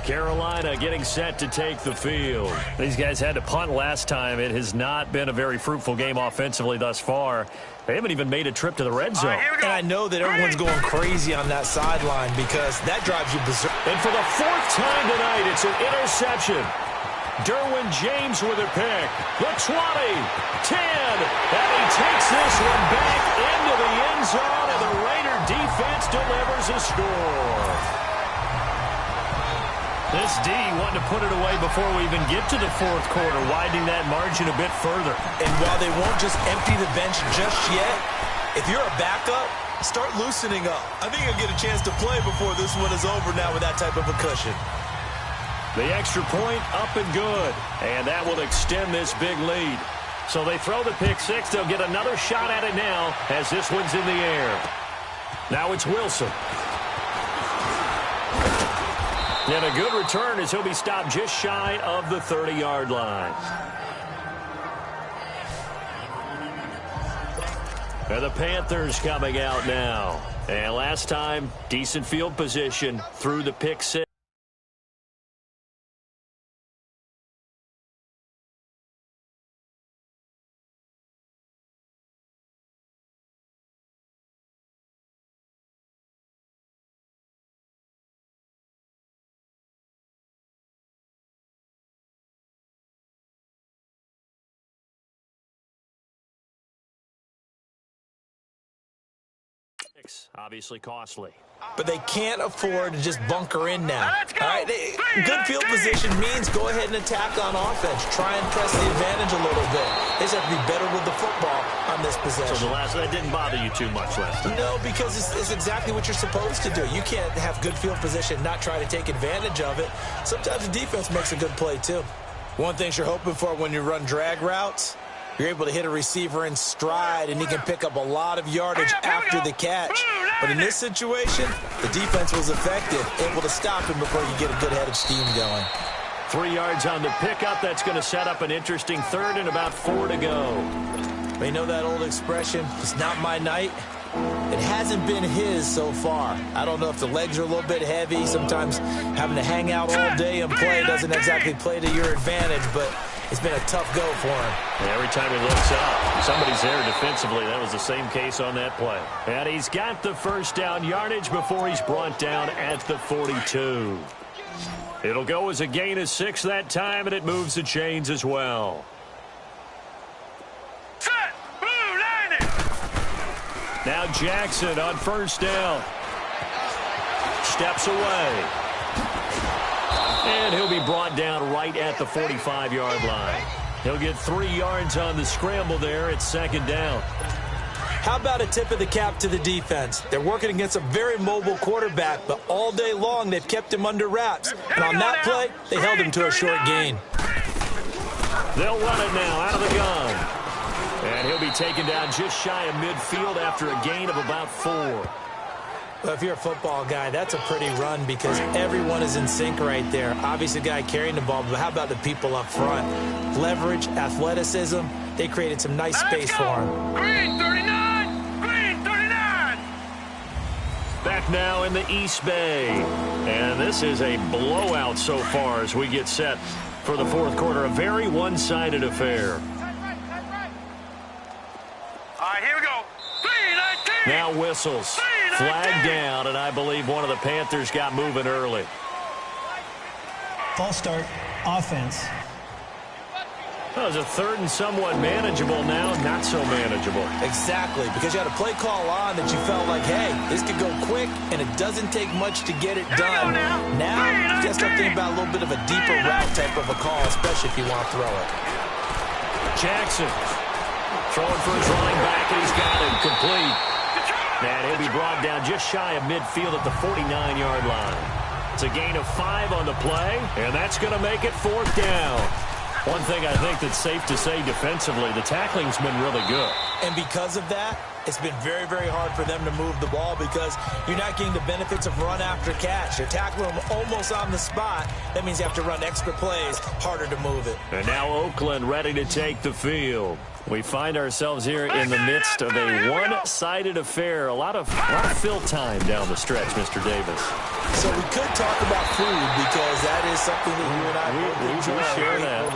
Carolina getting set to take the field. These guys had to punt last time. It has not been a very fruitful game offensively thus far. They haven't even made a trip to the red zone. And I know that everyone's going crazy on that sideline because that drives you berserk. And for the 4th time tonight, it's an interception. Derwin James with a pick. The 20, 10, and he takes this one back into the end zone, and the Raider defense delivers a score. This D wanted to put it away before we even get to the fourth quarter, widening that margin a bit further. And while they won't just empty the bench just yet, if you're a backup, start loosening up. I think you'll get a chance to play before this one is over now with that type of a cushion. The extra point up and good, and that will extend this big lead. So they throw the pick six. They'll get another shot at it now as this one's in the air. Now it's Wilson. And a good return as he'll be stopped just shy of the 30-yard line. And the Panthers coming out now. And last time, decent field position through the pick six. Obviously costly. But they can't afford to just bunker in now. All right, good field position means go ahead and attack on offense. Try and press the advantage a little bit. They just have to be better with the football on this possession. So that didn't bother you too much last time? No, because it's exactly what you're supposed to do. You can't have good field position and not try to take advantage of it. Sometimes the defense makes a good play, too. One thing you're hoping for when you run drag routes, you're able to hit a receiver in stride, and he can pick up a lot of yardage after the catch. But in this situation, the defense was effective, able to stop him before you get a good head of steam going. 3 yards on the pickup. That's going to set up an interesting third and about 4 to go. You know that old expression, it's not my night? It hasn't been his so far. I don't know if the legs are a little bit heavy. Sometimes having to hang out all day and play doesn't exactly play to your advantage, but it's been a tough go for him. Every time he looks up, somebody's there defensively. That was the same case on that play. And he's got the first down yardage before he's brought down at the 42. It'll go as a gain of 6 that time, and it moves the chains as well. Set. Blue, line it. Now Jackson on first down. Steps away. And he'll be brought down right at the 45-yard line. He'll get 3 yards on the scramble there at second down. How about a tip of the cap to the defense? They're working against a very mobile quarterback, but all day long they've kept him under wraps. And on that play, they held him to a short gain. They'll run it now out of the gun. And he'll be taken down just shy of midfield after a gain of about 4. Well, if you're a football guy, that's a pretty run because everyone is in sync right there. Obviously, the guy carrying the ball, but how about the people up front? Leverage, athleticism, they created some nice space for him. Green 39! Green 39! Back now in the East Bay. And this is a blowout so far as we get set for the fourth quarter. A very one-sided affair. All right, here we go. 3-19! Now whistles. Flag down, and I believe one of the Panthers got moving early. False start, offense. That was a third and somewhat manageable, now not so manageable. Exactly, because you had a play call on that you felt like, hey, this could go quick, and it doesn't take much to get it done. Now you just have to think about a little bit of a deeper route type of a call, especially if you want to throw it. Jackson throwing for his running back, and he's got him complete. And he'll be brought down just shy of midfield at the 49-yard line. It's a gain of 5 on the play, and that's going to make it 4th down. One thing I think that's safe to say defensively, the tackling's been really good. And because of that, it's been very, very hard for them to move the ball because you're not getting the benefits of run after catch. You're tackling them almost on the spot. That means you have to run extra plays, harder to move it. And now Oakland ready to take the field. We find ourselves here in the midst of a one-sided affair. A lot of fill time down the stretch, Mr. Davis. So we could talk about food because that is something that you and I enjoy.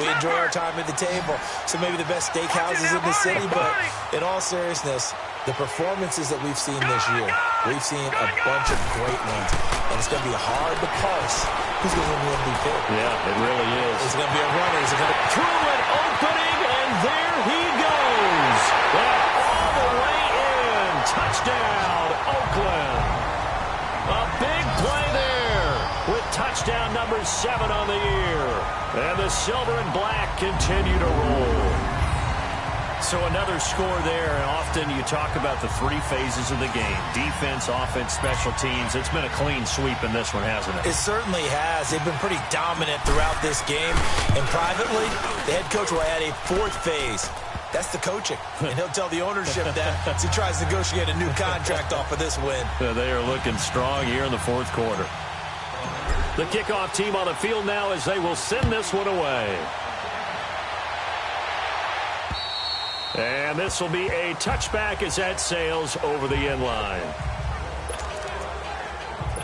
We enjoy our time at the table. So maybe the best steakhouses in the city, but in all seriousness, the performances that we've seen this year, we've seen a bunch of great ones. And it's going to be hard to parse who's going to win the MVP. Yeah, it really is. Is it going to be a runner? Is it going to through an opening, and there he goes. All the way in. Touchdown, Oakland. A big play there with touchdown number 7 on the year. And the silver and black continue to roll. So another score there, and often you talk about the 3 phases of the game. Defense, offense, special teams. It's been a clean sweep in this one, hasn't it? It certainly has. They've been pretty dominant throughout this game. And privately, the head coach will add a 4th phase. That's the coaching. And he'll tell the ownership that as he tries to negotiate a new contract off of this win. They are looking strong here in the fourth quarter. The kickoff team on the field now as they will send this one away. And this will be a touchback as that sails over the end line.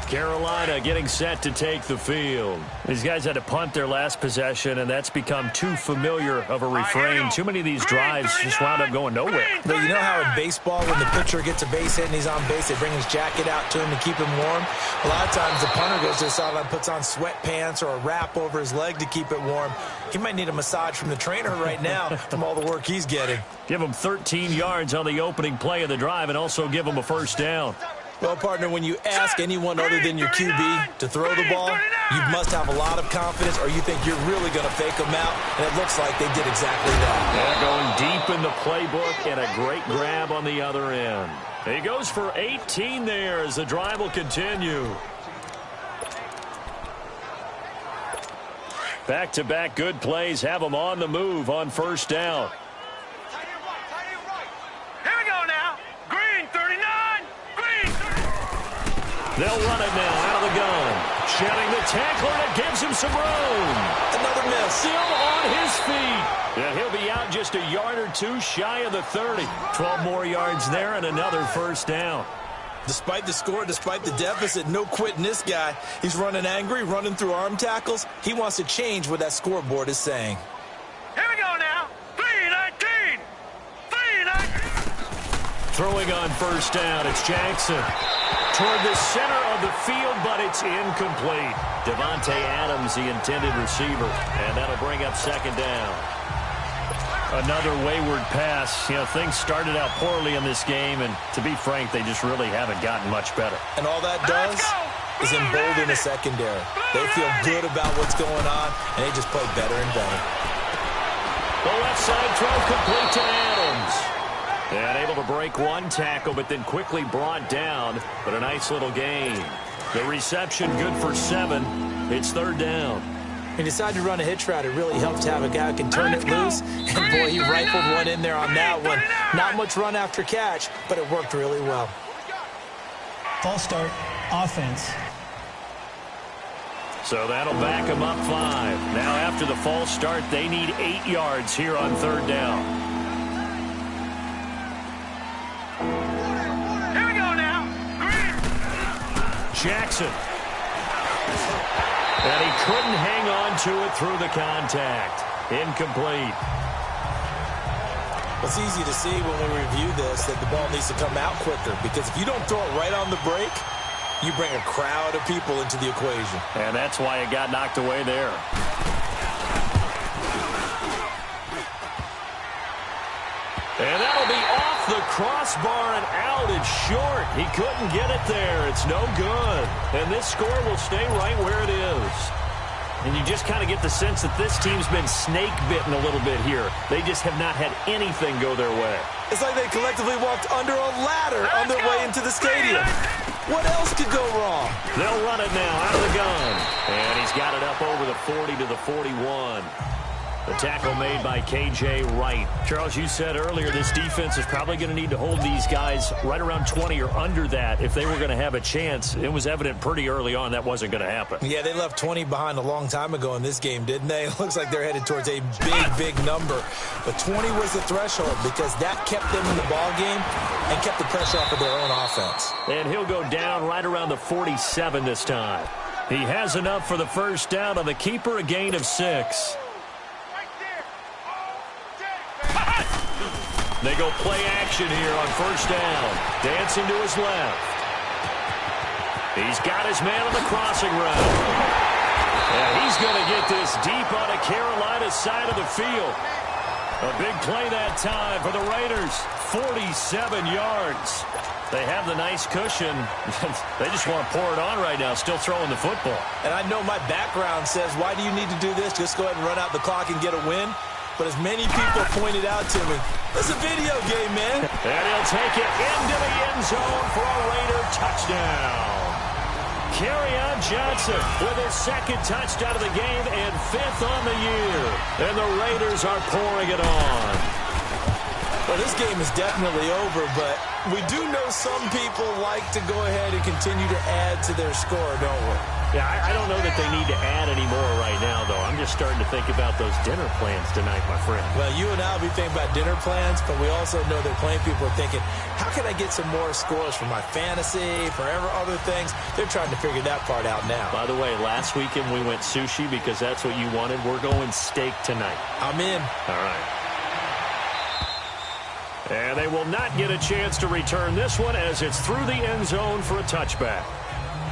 Carolina getting set to take the field. These guys had to punt their last possession, and that's become too familiar of a refrain. Too many of these drives just wound up going nowhere. But you know how in baseball, when the pitcher gets a base hit and he's on base, they bring his jacket out to him to keep him warm? A lot of times the punter goes to the sideline, puts on sweatpants or a wrap over his leg to keep it warm. He might need a massage from the trainer right now from all the work he's getting. Give him 13 yards on the opening play of the drive and also give him a first down. Well, partner, when you ask anyone other than your QB to throw the ball, you must have a lot of confidence or you think you're really going to fake them out, and it looks like they did exactly that. They're going deep in the playbook and a great grab on the other end. He goes for 18 there as the drive will continue. Back-to-back good plays have them on the move on first down. They'll run it now out of the gun. Shedding the tackler, and it gives him some room. Another miss. Still on his feet. And he'll be out just a yard or two shy of the 30. 12 more yards there and another first down. Despite the score, despite the deficit, no quitting this guy. He's running angry, running through arm tackles. He wants to change what that scoreboard is saying. Here we go now. 3-19. 3-19. Throwing on first down, it's Jackson. Toward the center of the field, but it's incomplete. Devontae Adams, the intended receiver, and that'll bring up second down. Another wayward pass. You know, things started out poorly in this game, and to be frank, they just really haven't gotten much better. And all that does is embolden the secondary. They feel good about what's going on, and they just play better and better. The left side throw complete to Adams. And able to break one tackle, but then quickly brought down. But a nice little gain. The reception good for 7. It's third down. He decided to run a hitch route. It really helped to have a guy who can turn it loose. And, boy, he rifled one in there on that one. Not much run after catch, but it worked really well. False start, offense. So that'll back them up 5. Now after the false start, they need 8 yards here on third down. Jackson. And he couldn't hang on to it through the contact. Incomplete. It's easy to see when we review this that the ball needs to come out quicker, because if you don't throw it right on the break, you bring a crowd of people into the equation. And that's why it got knocked away there. And that'll be off the crossbar and out. It's short. He couldn't get it there. It's no good. And this score will stay right where it is. And you just kind of get the sense that this team's been snake-bitten a little bit here. They just have not had anything go their way. It's like they collectively walked under a ladder on their way into the stadium. What else could go wrong? They'll run it now out of the gun. And he's got it up over the 40 to the 41. The tackle made by K.J. Wright. Charles, you said earlier this defense is probably going to need to hold these guys right around 20 or under that if they were going to have a chance. It was evident pretty early on that wasn't going to happen. Yeah, they left 20 behind a long time ago in this game, didn't they? It looks like they're headed towards a big number. But 20 was the threshold because that kept them in the ball game and kept the pressure off of their own offense. And he'll go down right around the 47 this time. He has enough for the first down on the keeper, a gain of 6. They go play action here on first down. Dancing to his left. He's got his man on the crossing route. And he's going to get this deep on a Carolina side of the field. A big play that time for the Raiders. 47 yards. They have the nice cushion. They just want to pour it on right now, still throwing the football. And I know my background says, why do you need to do this? Just go ahead and run out the clock and get a win. But as many people pointed out to me, it's a video game, man. And he'll take it into the end zone for a Raider touchdown. Kerryon Johnson with his second touchdown of the game and 5th on the year. And the Raiders are pouring it on. Well, this game is definitely over, but we do know some people like to go ahead and continue to add to their score, don't we? Yeah, I don't know that they need to add any more right now, though. I'm just starting to think about those dinner plans tonight, my friend. Well, you and I will be thinking about dinner plans, but we also know that playing people are thinking, how can I get some more scores for my fantasy, for other things? They're trying to figure that part out now. By the way, last weekend we went sushi because that's what you wanted. We're going steak tonight. I'm in. All right. And they will not get a chance to return this one as it's through the end zone for a touchback.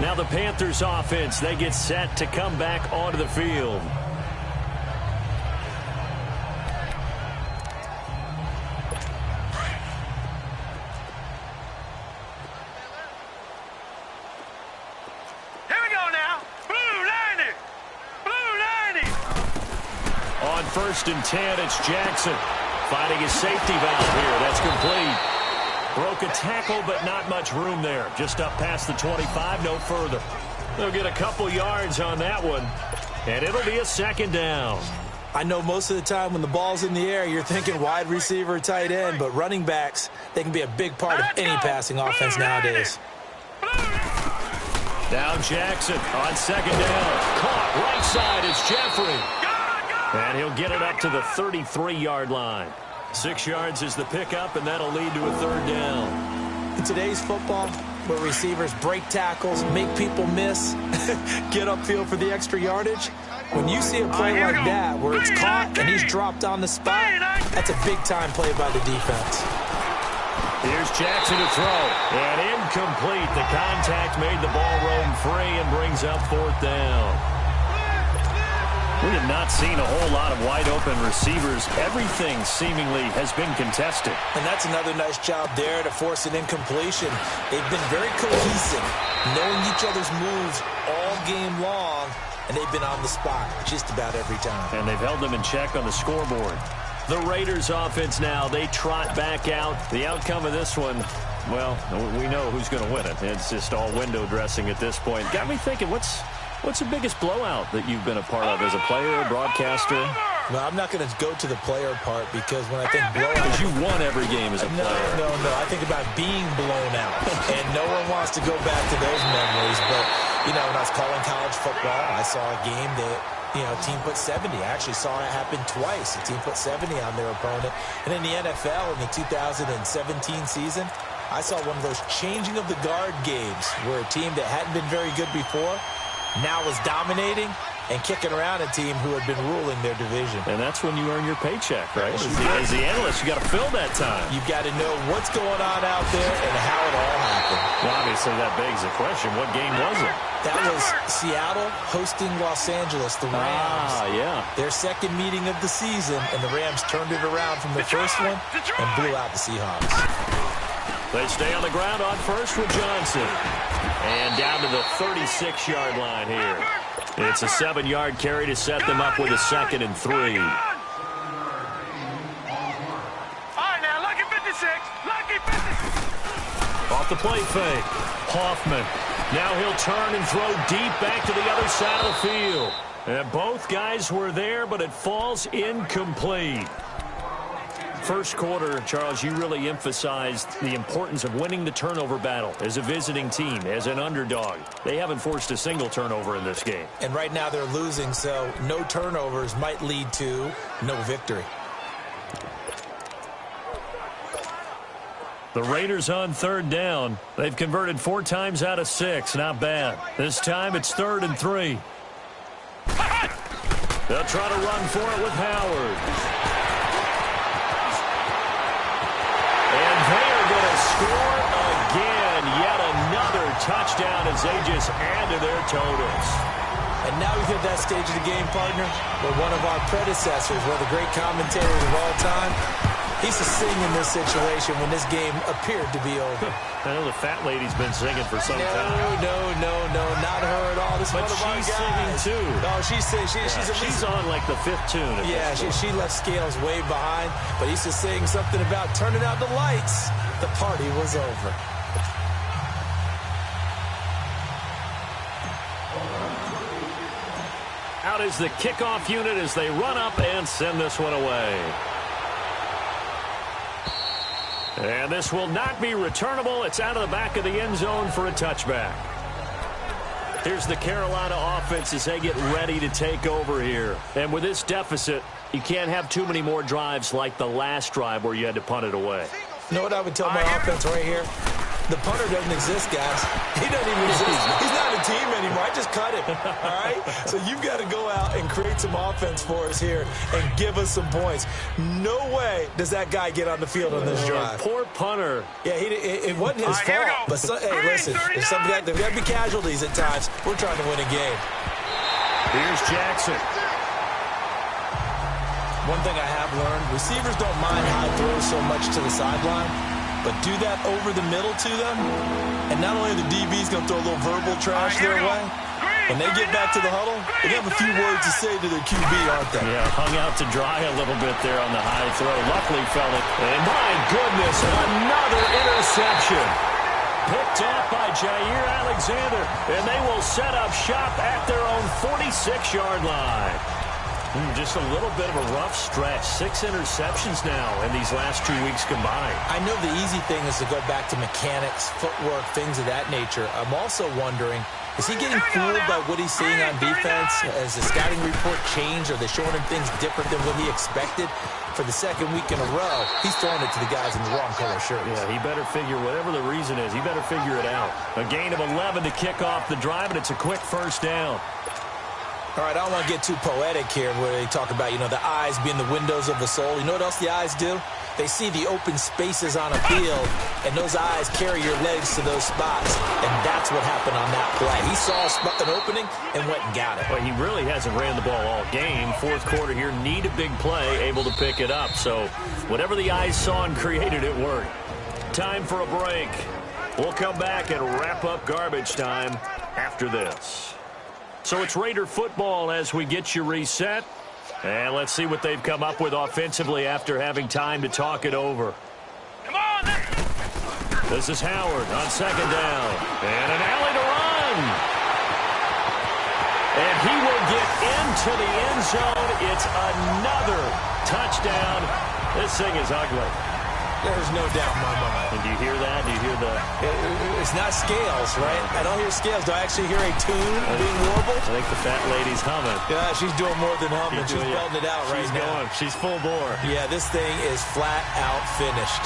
Now the Panthers offense, they get set to come back onto the field. Here we go now. Blue 90. Blue 90. On 1st and 10, it's Jackson finding his safety valve here. That's complete. Broke a tackle, but not much room there. Just up past the 25, no further. They'll get a couple yards on that one, and it'll be a 2nd down. I know most of the time when the ball's in the air, you're thinking wide receiver, tight end, but running backs, they can be a big part of any passing offense nowadays. Now Jackson on 2nd down. Caught right side. It's Jeffrey. And he'll get it up to the 33-yard line. 6 yards is the pickup, and that'll lead to a 3rd down. In today's football, where receivers break tackles, make people miss, get upfield for the extra yardage, when you see a play like that where it's caught and he's dropped on the spot, that's a big-time play by the defense. Here's Jackson to throw, and incomplete. The contact made the ball roam free and brings up 4th down. We have not seen a whole lot of wide-open receivers. Everything seemingly has been contested. And that's another nice job there to force an incompletion. They've been very cohesive, knowing each other's moves all game long, and they've been on the spot just about every time. And they've held them in check on the scoreboard. The Raiders offense now, they trot back out. The outcome of this one, well, we know who's going to win it. It's just all window dressing at this point. Got me thinking, what's the biggest blowout that you've been a part of as a player, broadcaster? No, I'm not going to go to the player part because when I think blowout... Because you won every game as a player. No. I think about being blown out. And no one wants to go back to those memories. But, you know, when I was calling college football, I saw a game that, you know, a team put 70. I actually saw it happen twice. A team put 70 on their opponent. And in the NFL, in the 2017 season, I saw one of those changing of the guard games where a team that hadn't been very good before now was dominating and kicking around a team who had been ruling their division. And that's when you earn your paycheck, right? As the analyst, you got to fill that time. You've got to know what's going on out there and how it all happened. Well, obviously, that begs the question, what game was it? That was Seattle hosting Los Angeles, the Rams. Yeah. Their 2nd meeting of the season, and the Rams turned it around from the first one and blew out the Seahawks. They stay on the ground on 1st with Johnson. And down to the 36-yard line here. It's a 7-yard carry to set them up with a 2nd and 3. All right, now, lucky 56. Lucky 56. Off the play fake. Hoffman. Now he'll turn and throw deep back to the other side of the field. And both guys were there, but it falls incomplete. First quarter, Charles, you really emphasized the importance of winning the turnover battle as a visiting team, as an underdog. They haven't forced a single turnover in this game. And right now they're losing, so no turnovers might lead to no victory. The Raiders on 3rd down. They've converted 4 times out of 6. Not bad. This time it's 3rd and 3. They'll try to run for it with Howard. And they are going to score again. Yet another touchdown as they just add to their totals. And now we've hit that stage of the game, partner, where one of our predecessors, one of the great commentators of all time, he used to sing in this situation when this game appeared to be over. I know the fat lady's been singing for some time. No, not her at all. This is but one of our she's guys. singing too. Oh, she's on like the 5th tune. Yeah, she left Scales way behind, but he used to sing something about turning out the lights. The party was over. Out is the kickoff unit as they run up and send this one away. And this will not be returnable. It's out of the back of the end zone for a touchback. Here's the Carolina offense as they get ready to take over here. And with this deficit, you can't have too many more drives like the last drive where you had to punt it away. You know what I would tell my offense right here? The punter doesn't exist, guys. He doesn't even exist. He's not a team anymore. I just cut him, all right? So you've got to go out and create some offense for us here and give us some points. No way does that guy get on the field on this drive. Poor punter. Yeah, it wasn't his fault. But hey, listen, there's got to be casualties at times. We're trying to win a game. Here's Jackson. One thing I have learned, receivers don't mind high throws so much to the sideline, but do that over the middle to them, and not only are the DBs going to throw a little verbal trash their way, when they get back to the huddle, they have a few words to say to their QB, aren't they? Yeah, hung out to dry a little bit there on the high throw. Luckily fell it. And my goodness, another interception. Picked off by Jair Alexander, and they will set up shop at their own 46-yard line. Just a little bit of a rough stretch. 6 interceptions now in these last 2 weeks combined. I know the easy thing is to go back to mechanics, footwork, things of that nature. I'm also wondering, is he getting fooled by what he's seeing on defense? Has the scouting report changed? Are they showing him things different than what he expected? For the second week in a row, he's throwing it to the guys in the wrong color shirts. Yeah, he better figure, whatever the reason is, he better figure it out. A gain of 11 to kick off the drive, and it's a quick first down. All right, I don't want to get too poetic here where they talk about, the eyes being the windows of the soul. You know what else the eyes do? They see the open spaces on a field, and those eyes carry your legs to those spots, and that's what happened on that play. He saw an opening and went and got it. Well, he really hasn't ran the ball all game. Fourth quarter here, need a big play, able to pick it up. So whatever the eyes saw and created, it worked. Time for a break. We'll come back and wrap up garbage time after this. So it's Raider football as we get you reset. And let's see what they've come up with offensively after having time to talk it over. Come on! This is Howard on second down. And an alley to run. And he will get into the end zone. It's another touchdown. This thing is ugly. There's no doubt in my mind. And do you hear that? Do you hear the... It's not scales, right? I don't hear scales. Do I actually hear a tune being warbled? I think the fat lady's humming. Yeah, she's doing more than humming. She's belting it out right now. She's full bore. Yeah, this thing is flat out finished.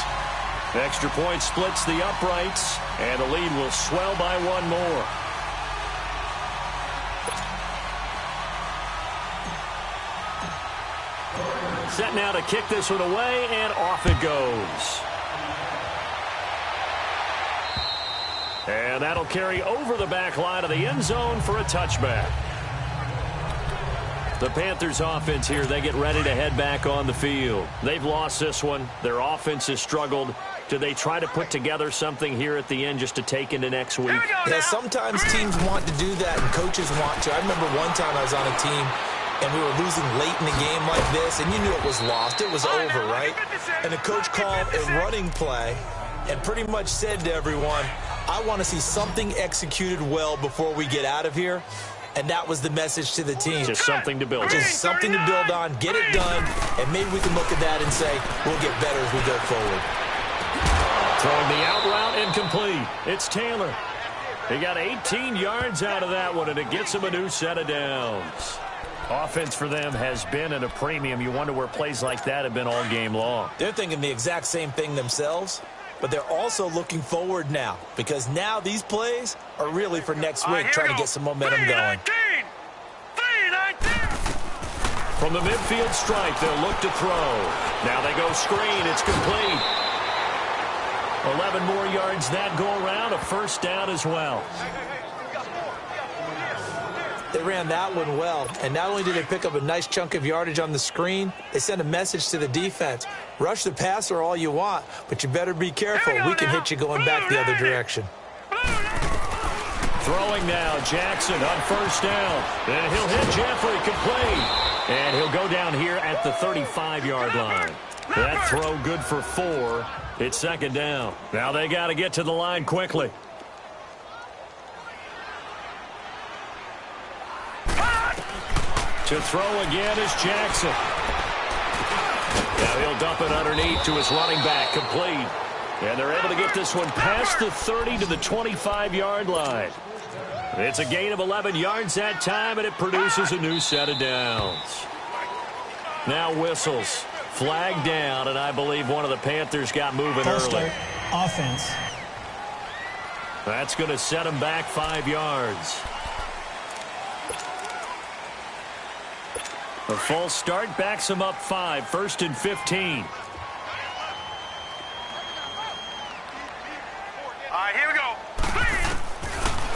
Extra point splits the uprights, and the lead will swell by one more. Set now to kick this one away, and off it goes. And that'll carry over the back line of the end zone for a touchback. The Panthers offense here, they get ready to head back on the field. They've lost this one. Their offense has struggled. Do they try to put together something here at the end just to take into next week? Yeah, sometimes teams want to do that and coaches want to. I remember one time I was on a team and we were losing late in the game like this, and you knew it was lost. It was over, right? And the coach called a running play and pretty much said to everyone, I want to see something executed well before we get out of here. And that was the message to the team. Just something to build on. Just something to build on, get it done, and maybe we can look at that and say, we'll get better as we go forward. Throwing the out route incomplete. It's Taylor. He got 18 yards out of that one, and it gets him a new set of downs. Offense for them has been at a premium. You wonder where plays like that have been all game long. They're thinking the exact same thing themselves, but they're also looking forward now because now these plays are really for next week, trying to get some momentum going. From the midfield stripe, they'll look to throw. Now they go screen. It's complete. 11 more yards that go around. A first down as well. They ran that one well, and not only did they pick up a nice chunk of yardage on the screen, they sent a message to the defense. Rush the passer all you want, but you better be careful. We can hit you going back the other direction. Throwing now, Jackson on first down. And he'll hit Jeffrey complete. And he'll go down here at the 35-yard line. That throw good for 4. It's second down. Now they got to get to the line quickly. To throw again is Jackson. Now he'll dump it underneath to his running back, complete. And they're able to get this one past the 30 to the 25-yard line. It's a gain of 11 yards that time, and it produces a new set of downs. Now whistles. Flag down, and I believe one of the Panthers got moving Full early. start, offense. That's going to set him back 5 yards. The false start backs him up 5, 1st and 15. All right, here we go.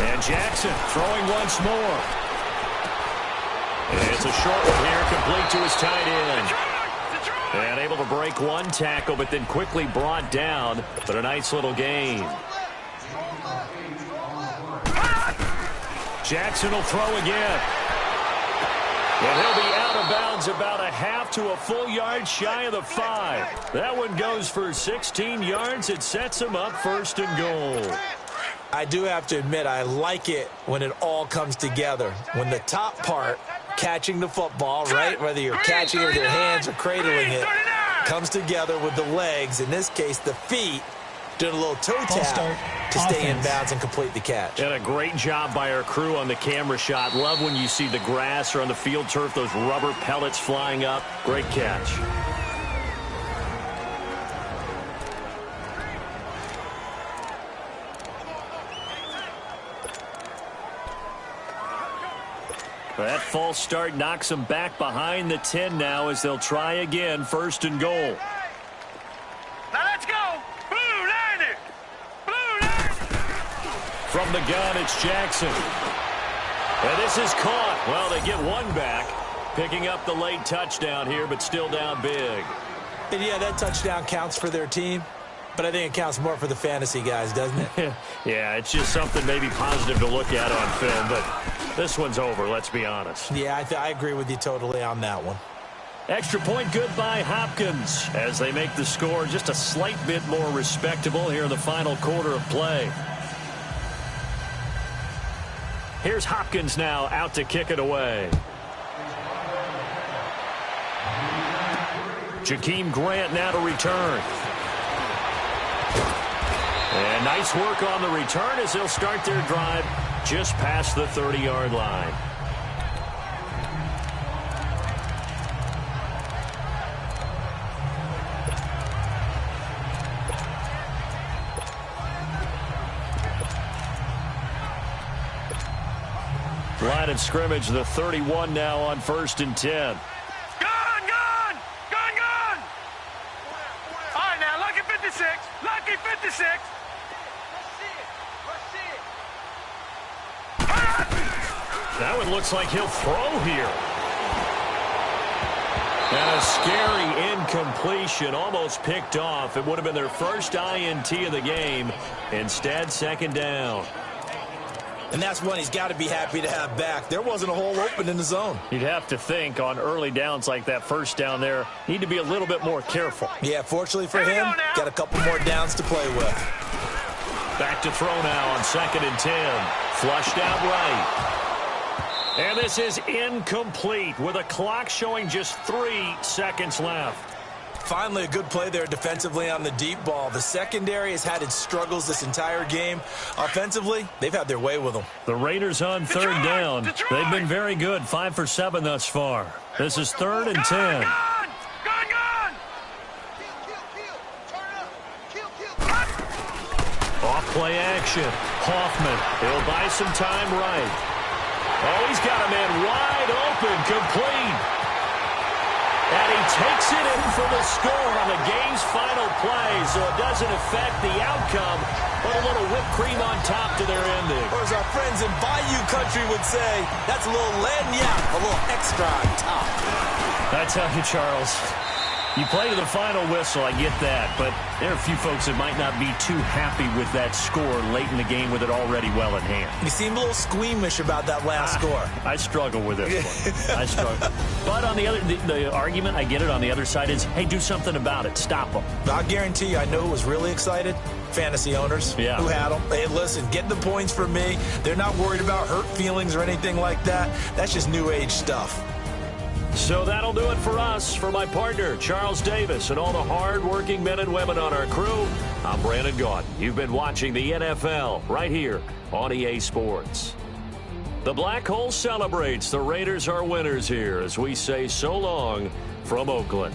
And Jackson throwing once more. And it's a short one here, complete to his tight end. And able to break one tackle, but then quickly brought down. But a nice little gain. Jackson will throw again. And he'll be out of bounds about a half to a full yard shy of the 5. That one goes for 16 yards. It sets him up 1st and goal. I do have to admit, I like it when it all comes together. When the top part, catching the football, right, whether you're catching it with your hands or cradling it, comes together with the legs, in this case the feet, doing a little toe tap to stay in bounds and complete the catch. And a great job by our crew on the camera shot. Love when you see the grass or on the field turf, those rubber pellets flying up. Great catch. That false start knocks them back behind the 10 now as they'll try again, 1st and goal. Now let's go. Blue Niner. Blue Niner. From the gun, it's Jackson. And this is caught. Well, they get one back, picking up the late touchdown here, but still down big. And yeah, that touchdown counts for their team, but I think it counts more for the fantasy guys, doesn't it? Yeah, it's just something maybe positive to look at on film, but this one's over, let's be honest. Yeah, I agree with you totally on that one. Extra point good by Hopkins as they make the score just a slight bit more respectable here in the final quarter of play. Here's Hopkins now out to kick it away. Jakeem Grant now to return. And nice work on the return as they'll start their drive just past the 30-yard line. Line of scrimmage, the 31 now on 1st and 10. All right, now, lucky 56. Lucky 56. That one looks like he'll throw here. And a scary incompletion, almost picked off. It would have been their first INT of the game. Instead, 2nd down. And that's one he's got to be happy to have back. There wasn't a hole open in the zone. You'd have to think on early downs like that, 1st down there, need to be a little bit more careful. Yeah, fortunately for him, got a couple more downs to play with. Back to throw now on 2nd and 10. Flushed out right. And this is incomplete with a clock showing just 3 seconds left. Finally, a good play there defensively on the deep ball. The secondary has had its struggles this entire game. Offensively, they've had their way with them. The Raiders on 3rd down. They've been very good, 5 for 7 thus far. This is 3rd and 10. Off play action. Hoffman, he'll buy some time right. Oh, he's got a man wide open, complete. And he takes it in for the score on the game's final play, so it doesn't affect the outcome, but a little whipped cream on top to their ending. Or as our friends in Bayou Country would say, that's a little lagniappe, a little extra on top. I tell you, Charles, you play to the final whistle, I get that, but there are a few folks that might not be too happy with that score late in the game with it already well in hand. You seem a little squeamish about that last score. I struggle with this one. I struggle. But on the other, the argument, I get it, on the other side is, hey, do something about it. Stop them. I'll guarantee you, I know who was really excited. Fantasy owners who had them. Hey, listen, get the points from me. They're not worried about hurt feelings or anything like that. That's just new age stuff. So that'll do it for us. For my partner, Charles Davis, and all the hard-working men and women on our crew, I'm Brandon Gaudin. You've been watching the NFL right here on EA Sports. The Black Hole celebrates. The Raiders are winners here as we say so long from Oakland.